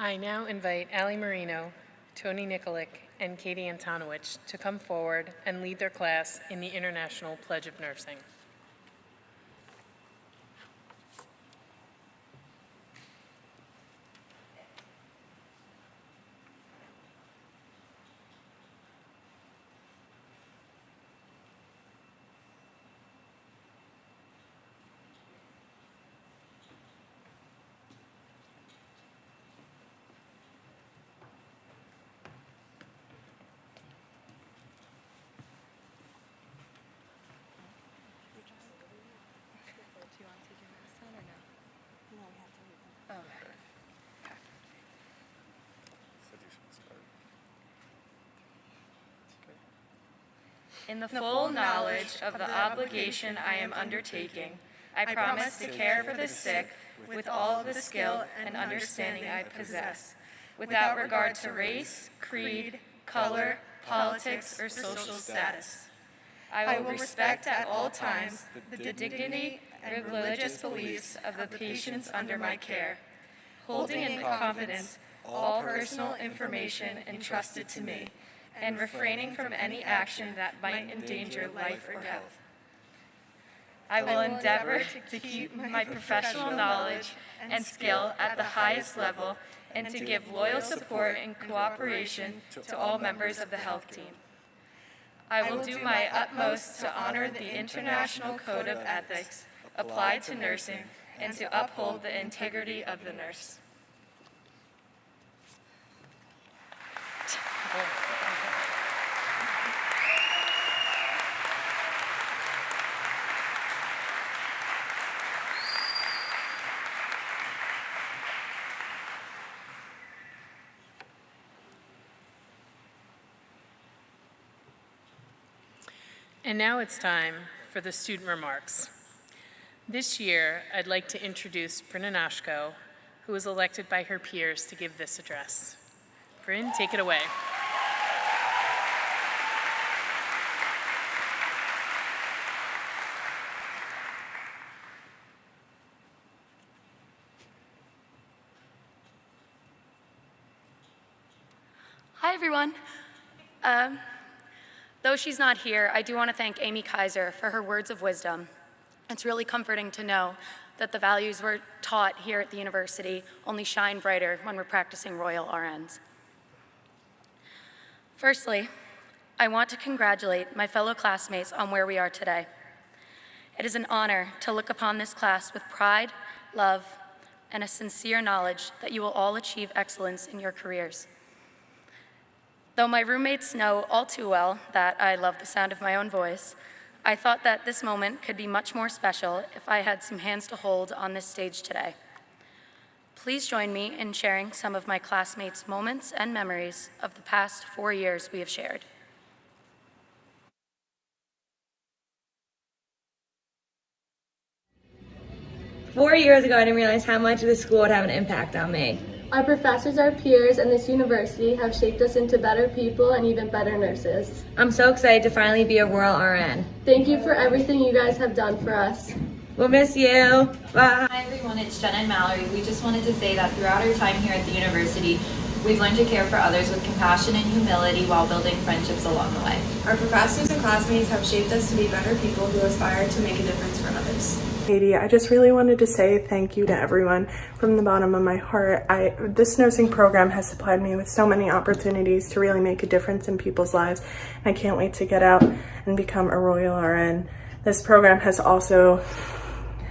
I now invite Allie Marino, Tony Nikolic, and Katie Antonowicz to come forward and lead their class in the International Pledge of Nursing. In the full knowledge of the obligation I am undertaking, I promise to care for the sick with all the skill and understanding I possess, without regard to race, creed, color, politics, or social status. I will respect at all times the dignity and religious beliefs of the patients under my care, holding in confidence all personal information entrusted to me, and refraining from any action that might endanger life or death. I will endeavor to keep my professional knowledge and skill at the highest level and to give loyal support and cooperation to all members of the health team. I will do my utmost to honor the International Code of Ethics applied to nursing and to uphold the integrity of the nurse. And now it's time for the student remarks. This year, I'd like to introduce Brynna Noshko, who was elected by her peers to give this address. Bryn, take it away. Hi, everyone. Though she's not here, I do want to thank Amy Kaiser for her words of wisdom. It's really comforting to know that the values we're taught here at the university only shine brighter when we're practicing Royal RNs. Firstly, I want to congratulate my fellow classmates on where we are today. It is an honor to look upon this class with pride, love, and a sincere knowledge that you will all achieve excellence in your careers. Though my roommates know all too well that I love the sound of my own voice, I thought that this moment could be much more special if I had some hands to hold on this stage today. Please join me in sharing some of my classmates' moments and memories of the past 4 years we have shared. Four years ago, I didn't realize how much the school would have an impact on me. Our professors, our peers, and this university have shaped us into better people and even better nurses. I'm so excited to finally be a Royal RN. Thank you for everything you guys have done for us. We'll miss you. Bye. Hi everyone, it's Jenna and Mallory. We just wanted to say that throughout our time here at the university, we've learned to care for others with compassion and humility while building friendships along the way. Our professors and classmates have shaped us to be better people who aspire to make a difference for others. Katie, I just really wanted to say thank you to everyone from the bottom of my heart. This nursing program has supplied me with so many opportunities to really make a difference in people's lives. I can't wait to get out and become a Royal RN. This program has also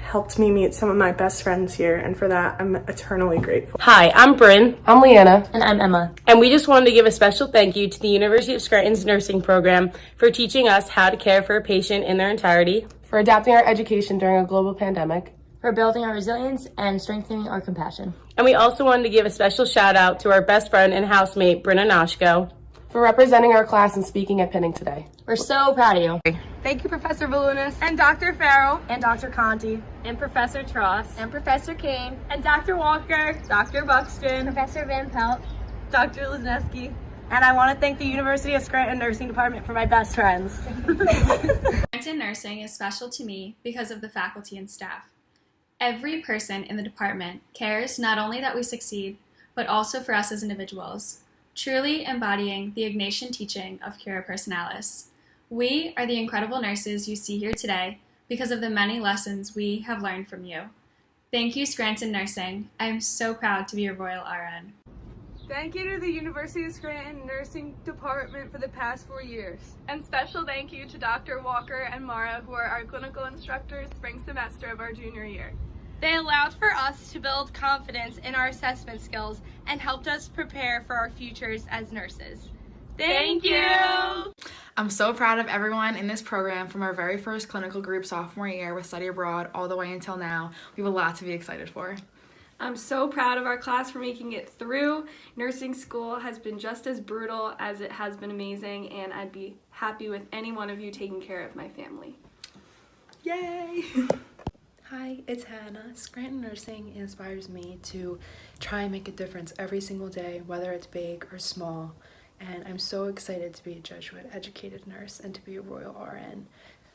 helped me meet some of my best friends here, and for that, I'm eternally grateful. Hi, I'm Bryn. I'm Leanna. And I'm Emma. And we just wanted to give a special thank you to the University of Scranton's nursing program for teaching us how to care for a patient in their entirety, for adapting our education during a global pandemic, for building our resilience and strengthening our compassion. And we also wanted to give a special shout out to our best friend and housemate, Brynna Noshko, for representing our class and speaking at Pinning today. We're so proud of you. Thank you, Professor Volunas, and Dr. Farrell, and Dr. Conti, and Professor Tross, and Professor Kane, and Dr. Walker, Dr. Buxton, Professor Van Pelt, Dr. Lesneski. And I want to thank the University of Scranton Nursing Department for my best friends. Scranton Nursing is special to me because of the faculty and staff. Every person in the department cares not only that we succeed, but also for us as individuals, truly embodying the Ignatian teaching of Cura Personalis. We are the incredible nurses you see here today because of the many lessons we have learned from you. Thank you, Scranton Nursing. I am so proud to be a Royal RN. Thank you to the University of Scranton Nursing Department for the past 4 years. And special thank you to Dr. Walker and Mara, who are our clinical instructors spring semester of our junior year. They allowed for us to build confidence in our assessment skills and helped us prepare for our futures as nurses. Thank you! I'm so proud of everyone in this program from our very first clinical group sophomore year with study abroad all the way until now. We have a lot to be excited for. I'm so proud of our class for making it through. Nursing school has been just as brutal as it has been amazing, and I'd be happy with any one of you taking care of my family. Yay! Hi, it's Hannah. Scranton Nursing inspires me to try and make a difference every single day, whether it's big or small. And I'm so excited to be a Jesuit-educated nurse and to be a Royal RN,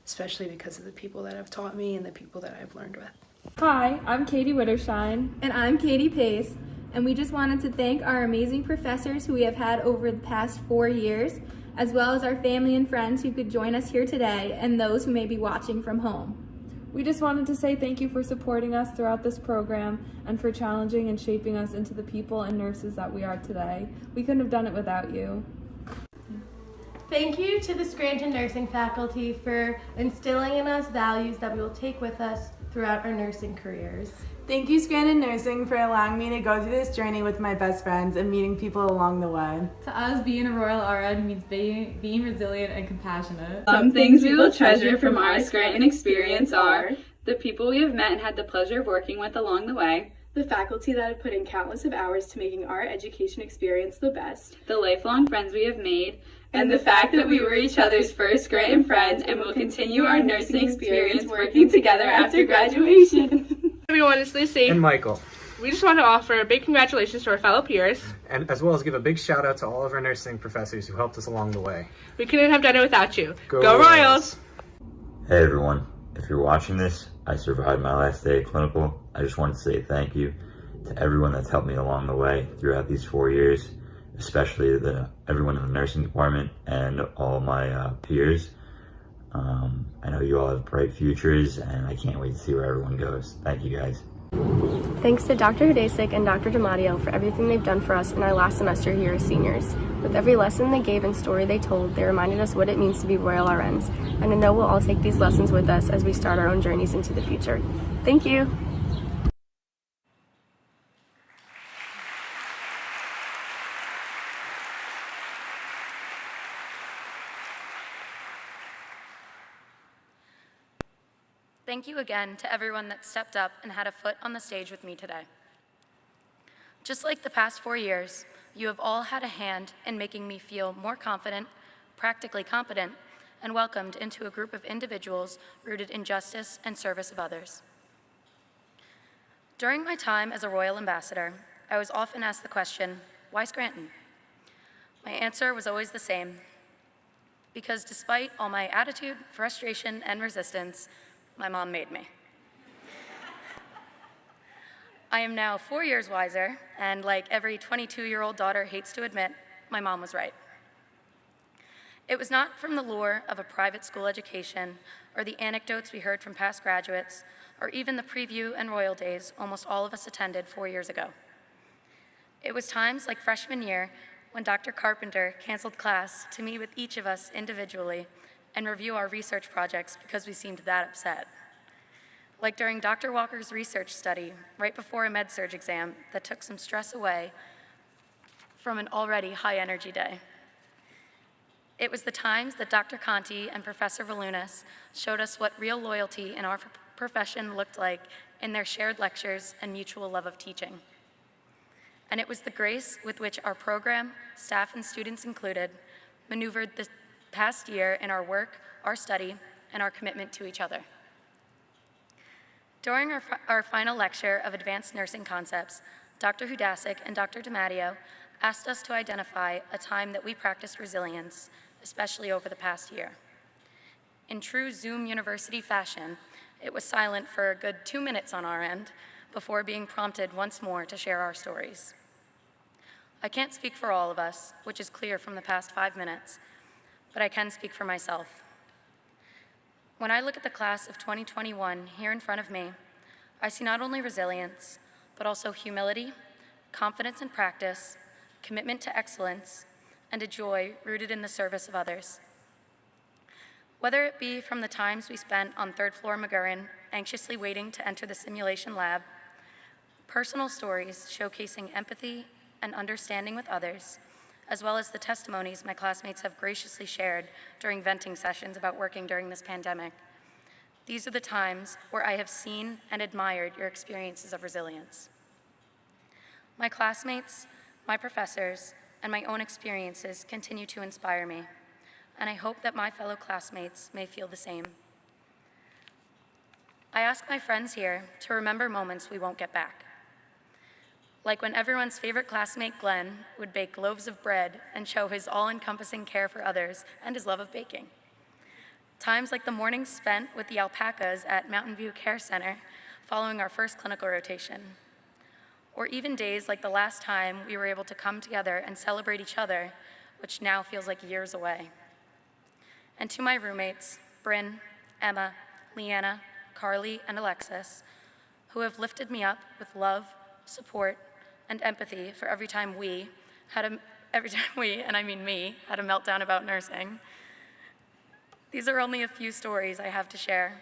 especially because of the people that have taught me and the people that I've learned with. Hi, I'm Katie Witterstein. And I'm Katie Pace. And we just wanted to thank our amazing professors who we have had over the past 4 years, as well as our family and friends who could join us here today and those who may be watching from home. We just wanted to say thank you for supporting us throughout this program and for challenging and shaping us into the people and nurses that we are today. We couldn't have done it without you. Thank you to the Scranton Nursing faculty for instilling in us values that we will take with us throughout our nursing careers. Thank you, Scranton Nursing, for allowing me to go through this journey with my best friends and meeting people along the way. To us, being a Royal RN means being resilient and compassionate. Some things we will treasure from our Scranton experience are the people we have met and had the pleasure of working with along the way, the faculty that have put in countless of hours to making our education experience the best, the lifelong friends we have made, and the fact that we were each other's first Scranton friends and will continue our nursing experience working together after graduation. Everyone, it's Lucy. And Michael. We just want to offer a big congratulations to our fellow peers. And as well as give a big shout out to all of our nursing professors who helped us along the way. We couldn't have done it without you. Go Royals! Hey everyone, if you're watching this, I survived my last day of clinical. I just want to say thank you to everyone that's helped me along the way throughout these 4 years, especially everyone in the nursing department and all my peers. I know you all have bright futures, and I can't wait to see where everyone goes. Thank you, guys. Thanks to Dr. Hudasic and Dr. DiMatteo for everything they've done for us in our last semester here as seniors. With every lesson they gave and story they told, they reminded us what it means to be Royal RNs, and I know we'll all take these lessons with us as we start our own journeys into the future. Thank you. Thank you again to everyone that stepped up and had a foot on the stage with me today. Just like the past 4 years, you have all had a hand in making me feel more confident, practically competent, and welcomed into a group of individuals rooted in justice and service of others. During my time as a Royal Ambassador, I was often asked the question, why Scranton? My answer was always the same, because despite all my attitude, frustration, and resistance, my mom made me. I am now 4 years wiser, and like every 22-year-old daughter hates to admit, my mom was right. It was not from the lure of a private school education or the anecdotes we heard from past graduates or even the preview and Royal Days almost all of us attended 4 years ago. It was times like freshman year when Dr. Carpenter canceled class to meet with each of us individually and review our research projects because we seemed that upset. Like during Dr. Walker's research study right before a med-surg exam that took some stress away from an already high-energy day. It was the times that Dr. Conti and Professor Valunas showed us what real loyalty in our profession looked like in their shared lectures and mutual love of teaching. And it was the grace with which our program, staff and students included, maneuvered the past year in our work, our study, and our commitment to each other. During our final lecture of Advanced Nursing Concepts, Dr. Hudasic and Dr. DiMatteo asked us to identify a time that we practiced resilience, especially over the past year. In true Zoom University fashion, it was silent for a good 2 minutes on our end before being prompted once more to share our stories. I can't speak for all of us, which is clear from the past 5 minutes, but I can speak for myself. When I look at the class of 2021 here in front of me, I see not only resilience, but also humility, confidence in practice, commitment to excellence, and a joy rooted in the service of others. Whether it be from the times we spent on 3rd floor McGurran, anxiously waiting to enter the simulation lab, personal stories showcasing empathy and understanding with others, as well as the testimonies my classmates have graciously shared during venting sessions about working during this pandemic. These are the times where I have seen and admired your experiences of resilience. My classmates, my professors, and my own experiences continue to inspire me, and I hope that my fellow classmates may feel the same. I ask my friends here to remember moments we won't get back. Like when everyone's favorite classmate, Glenn, would bake loaves of bread and show his all-encompassing care for others and his love of baking. Times like the mornings spent with the alpacas at Mountain View Care Center following our first clinical rotation. Or even days like the last time we were able to come together and celebrate each other, which now feels like years away. And to my roommates, Bryn, Emma, Leanna, Carly, and Alexis, who have lifted me up with love, support, and empathy for every time we, and I mean me, had a meltdown about nursing. These are only a few stories I have to share,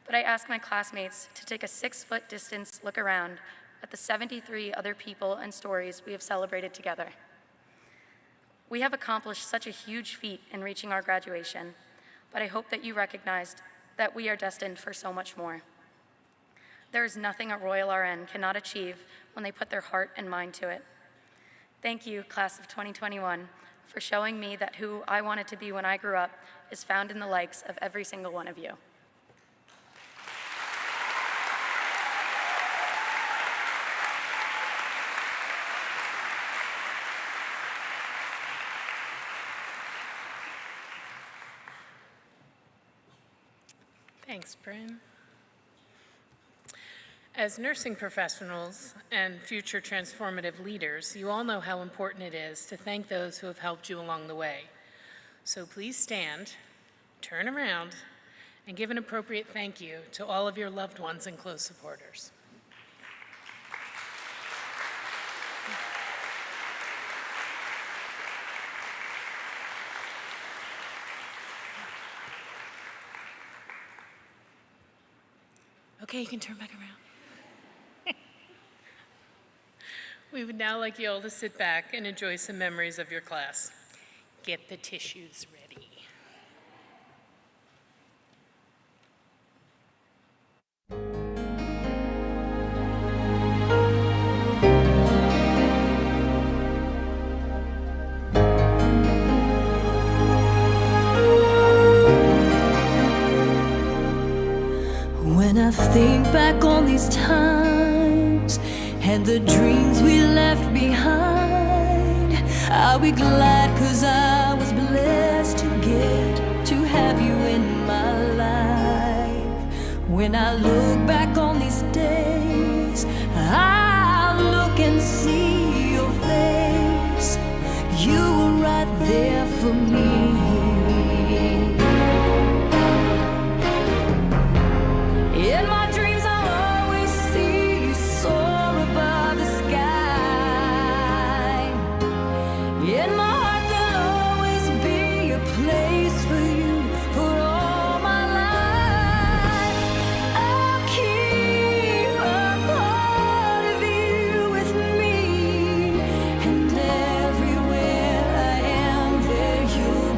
but I ask my classmates to take a 6-foot distance look around at the 73 other people and stories we have celebrated together. We have accomplished such a huge feat in reaching our graduation, but I hope that you recognized that we are destined for so much more. There is nothing a Royal RN cannot achieve when they put their heart and mind to it. Thank you, class of 2021, for showing me that who I wanted to be when I grew up is found in the likes of every single one of you. Thanks, Bryn. As nursing professionals and future transformative leaders, you all know how important it is to thank those who have helped you along the way. So please stand, turn around, and give an appropriate thank you to all of your loved ones and close supporters. Okay, you can turn back around. We would now like you all to sit back and enjoy some memories of your class. Get the tissues ready. When I think back on these times and the dreams we left behind, I'll be glad 'cause I was blessed to get to have you in my life. When I look back on these days, I'll look and see your face. You were right there for me. In my dreams I'll always see you soar above the sky. In my heart there'll always be a place for you for all my life. I'll keep a part of you with me, and everywhere I am there you'll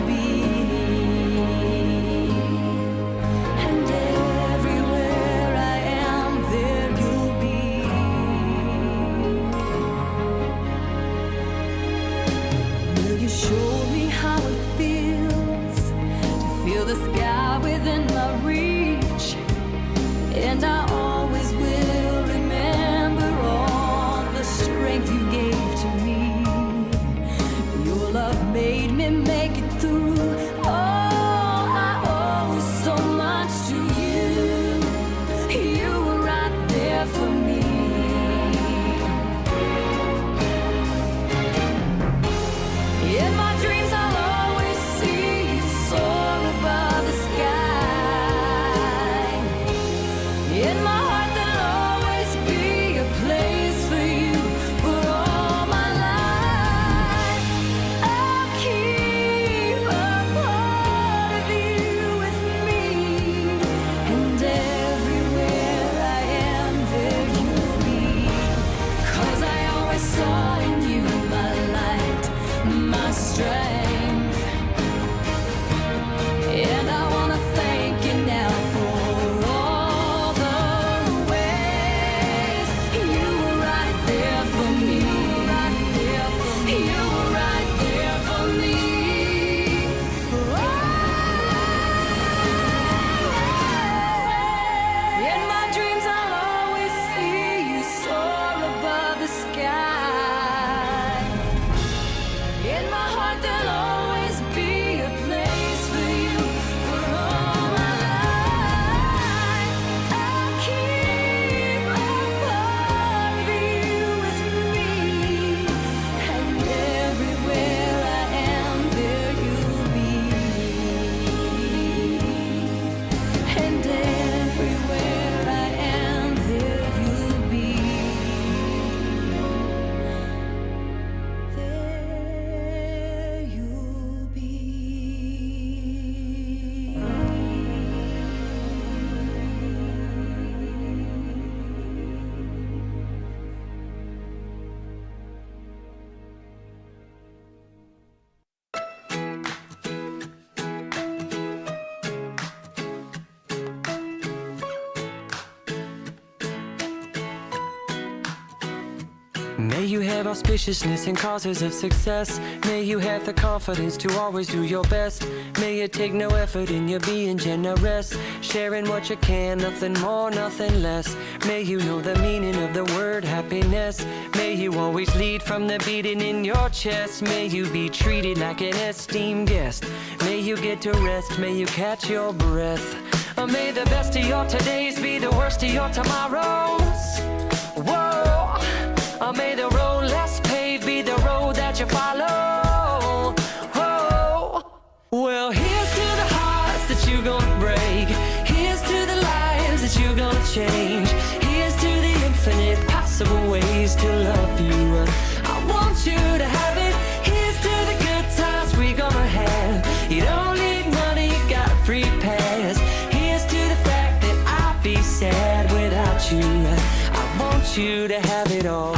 May you have auspiciousness and causes of success. May you have the confidence to always do your best. May you take no effort in your being generous, sharing what you can, nothing more, nothing less. May you know the meaning of the word happiness. May you always lead from the beating in your chest. May you be treated like an esteemed guest. May you get to rest, may you catch your breath. May the best of your todays be the worst of your tomorrows. Whoa. May the road less paved be the road that you follow. Oh, well, here's to the hearts that you're gonna break. Here's to the lives that you're gonna change. Here's to the infinite possible ways to love you. I want you to have it. Here's to the good times we're gonna have. You don't need money, you got a free pass. Here's to the fact that I'd be sad without you. I want you to have it all.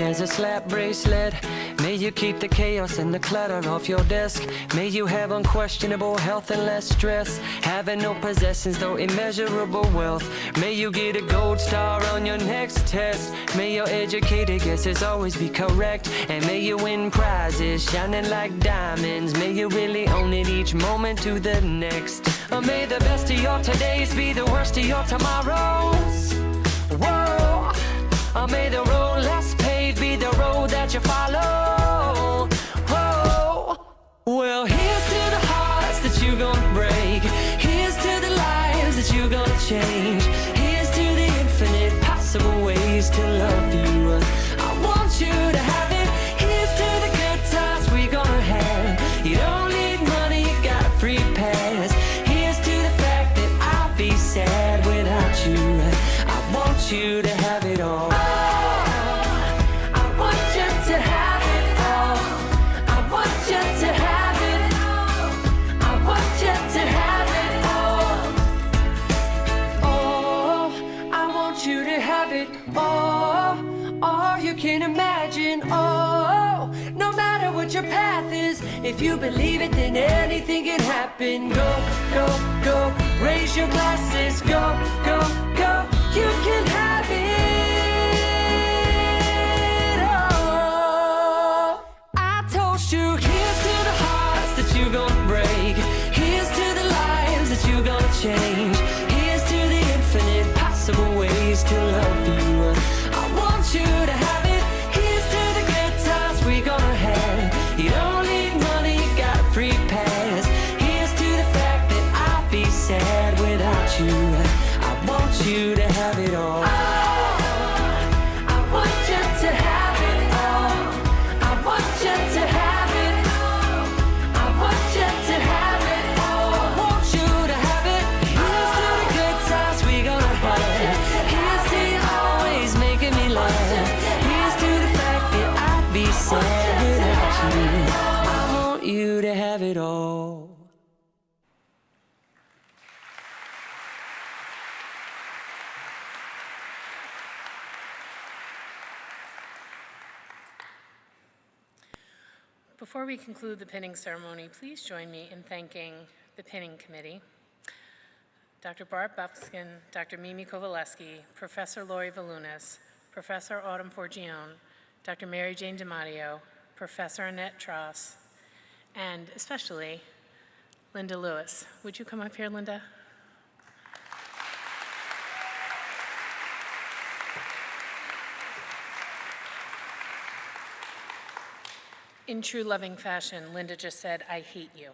As a slap bracelet, may you keep the chaos and the clutter off your desk. May you have unquestionable health and less stress. Having no possessions though immeasurable wealth. May you get a gold star on your next test. May your educated guesses always be correct. And may you win prizes shining like diamonds. May you really own it each moment to the next. May the best of your todays be the worst of your tomorrows. Whoa. May the road less paved be the road that you follow. Oh, well, here's to the hearts that you're gonna break. Here's to the lives that you're gonna change. Here's to the infinite possible ways to love you. I want you to have it. Here's to the good times we're gonna have. You don't need money, you got a free pass. Here's to the fact that I'll be sad without you. I want you to have it all. Can imagine, oh, no matter what your path is, if you believe it, then anything can happen. Go, go, go, raise your glasses, go, go, go, you can have it, oh. I toast you, here's to the hearts that you're gonna break. Here's to the lives that you're gonna change. Here's to the infinite possible ways to love you. I want you to have it. We're gonna have. You don't need money, you got a free pass. Here's to the fact that I'll be sad without you. I want you to have it all. I want you to have it all. I want you to have it. I want you to have it all. I want you to have it. Here's to the good times we're gonna have. Here's to you always making me laugh. Here's to the fact that I'd be sad without you. I want you to have it all. Before we conclude the pinning ceremony, please join me in thanking the pinning committee. Dr. Barb Buffskin, Dr. Mimi Kovaleski, Professor Lori Valunas, Professor Autumn Forgione, Dr. Mary Jane DiMatteo, Professor Annette Tross, and especially Linda Lewis. Would you come up here, Linda? In true loving fashion, Linda just said, "I hate you."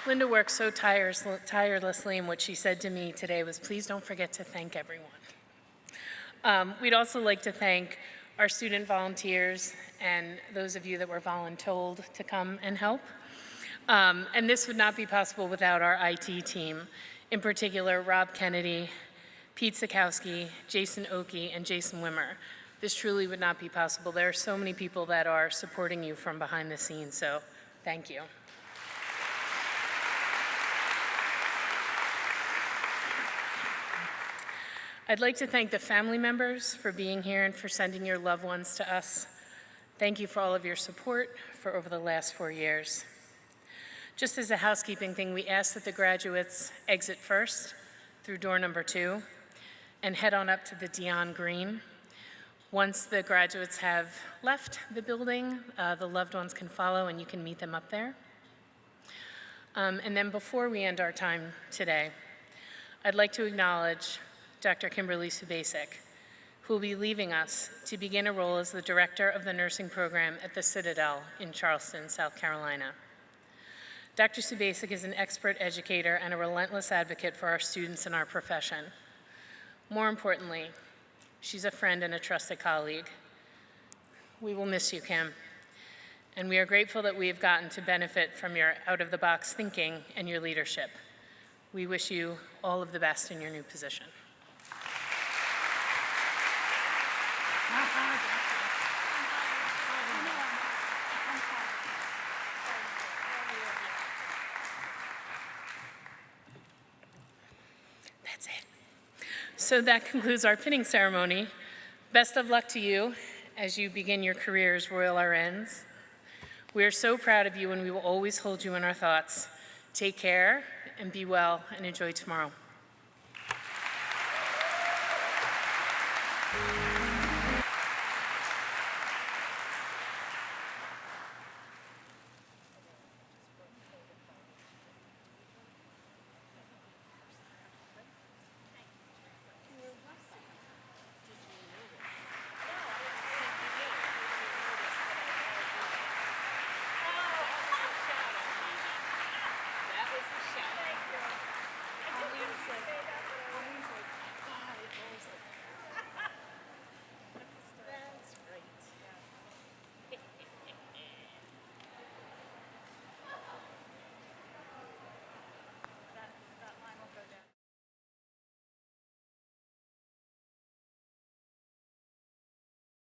Linda worked so tirelessly, and what she said to me today was, please don't forget to thank everyone. We'd also like to thank our student volunteers and those of you that were voluntold to come and help. And this would not be possible without our IT team, in particular Rob Kennedy, Pete Sikowski, Jason Oakey, and Jason Wimmer. This truly would not be possible. There are so many people that are supporting you from behind the scenes, so thank you. I'd like to thank the family members for being here and for sending your loved ones to us. Thank you for all of your support for over the last 4 years. Just as a housekeeping thing, we ask that the graduates exit first through door number 2 and head on up to the Dion Green. Once the graduates have left the building, the loved ones can follow and you can meet them up there. And then before we end our time today, I'd like to acknowledge Dr. Kimberly Subasic, who will be leaving us to begin a role as the director of the nursing program at the Citadel in Charleston, South Carolina. Dr. Subasic is an expert educator and a relentless advocate for our students and our profession. More importantly, she's a friend and a trusted colleague. We will miss you, Kim, and we are grateful that we have gotten to benefit from your out-of-the-box thinking and your leadership. We wish you all of the best in your new position. That's it. So that concludes our pinning ceremony. Best of luck to you as you begin your career as Royal RNs. We are so proud of you and we will always hold you in our thoughts. Take care and be well and enjoy tomorrow.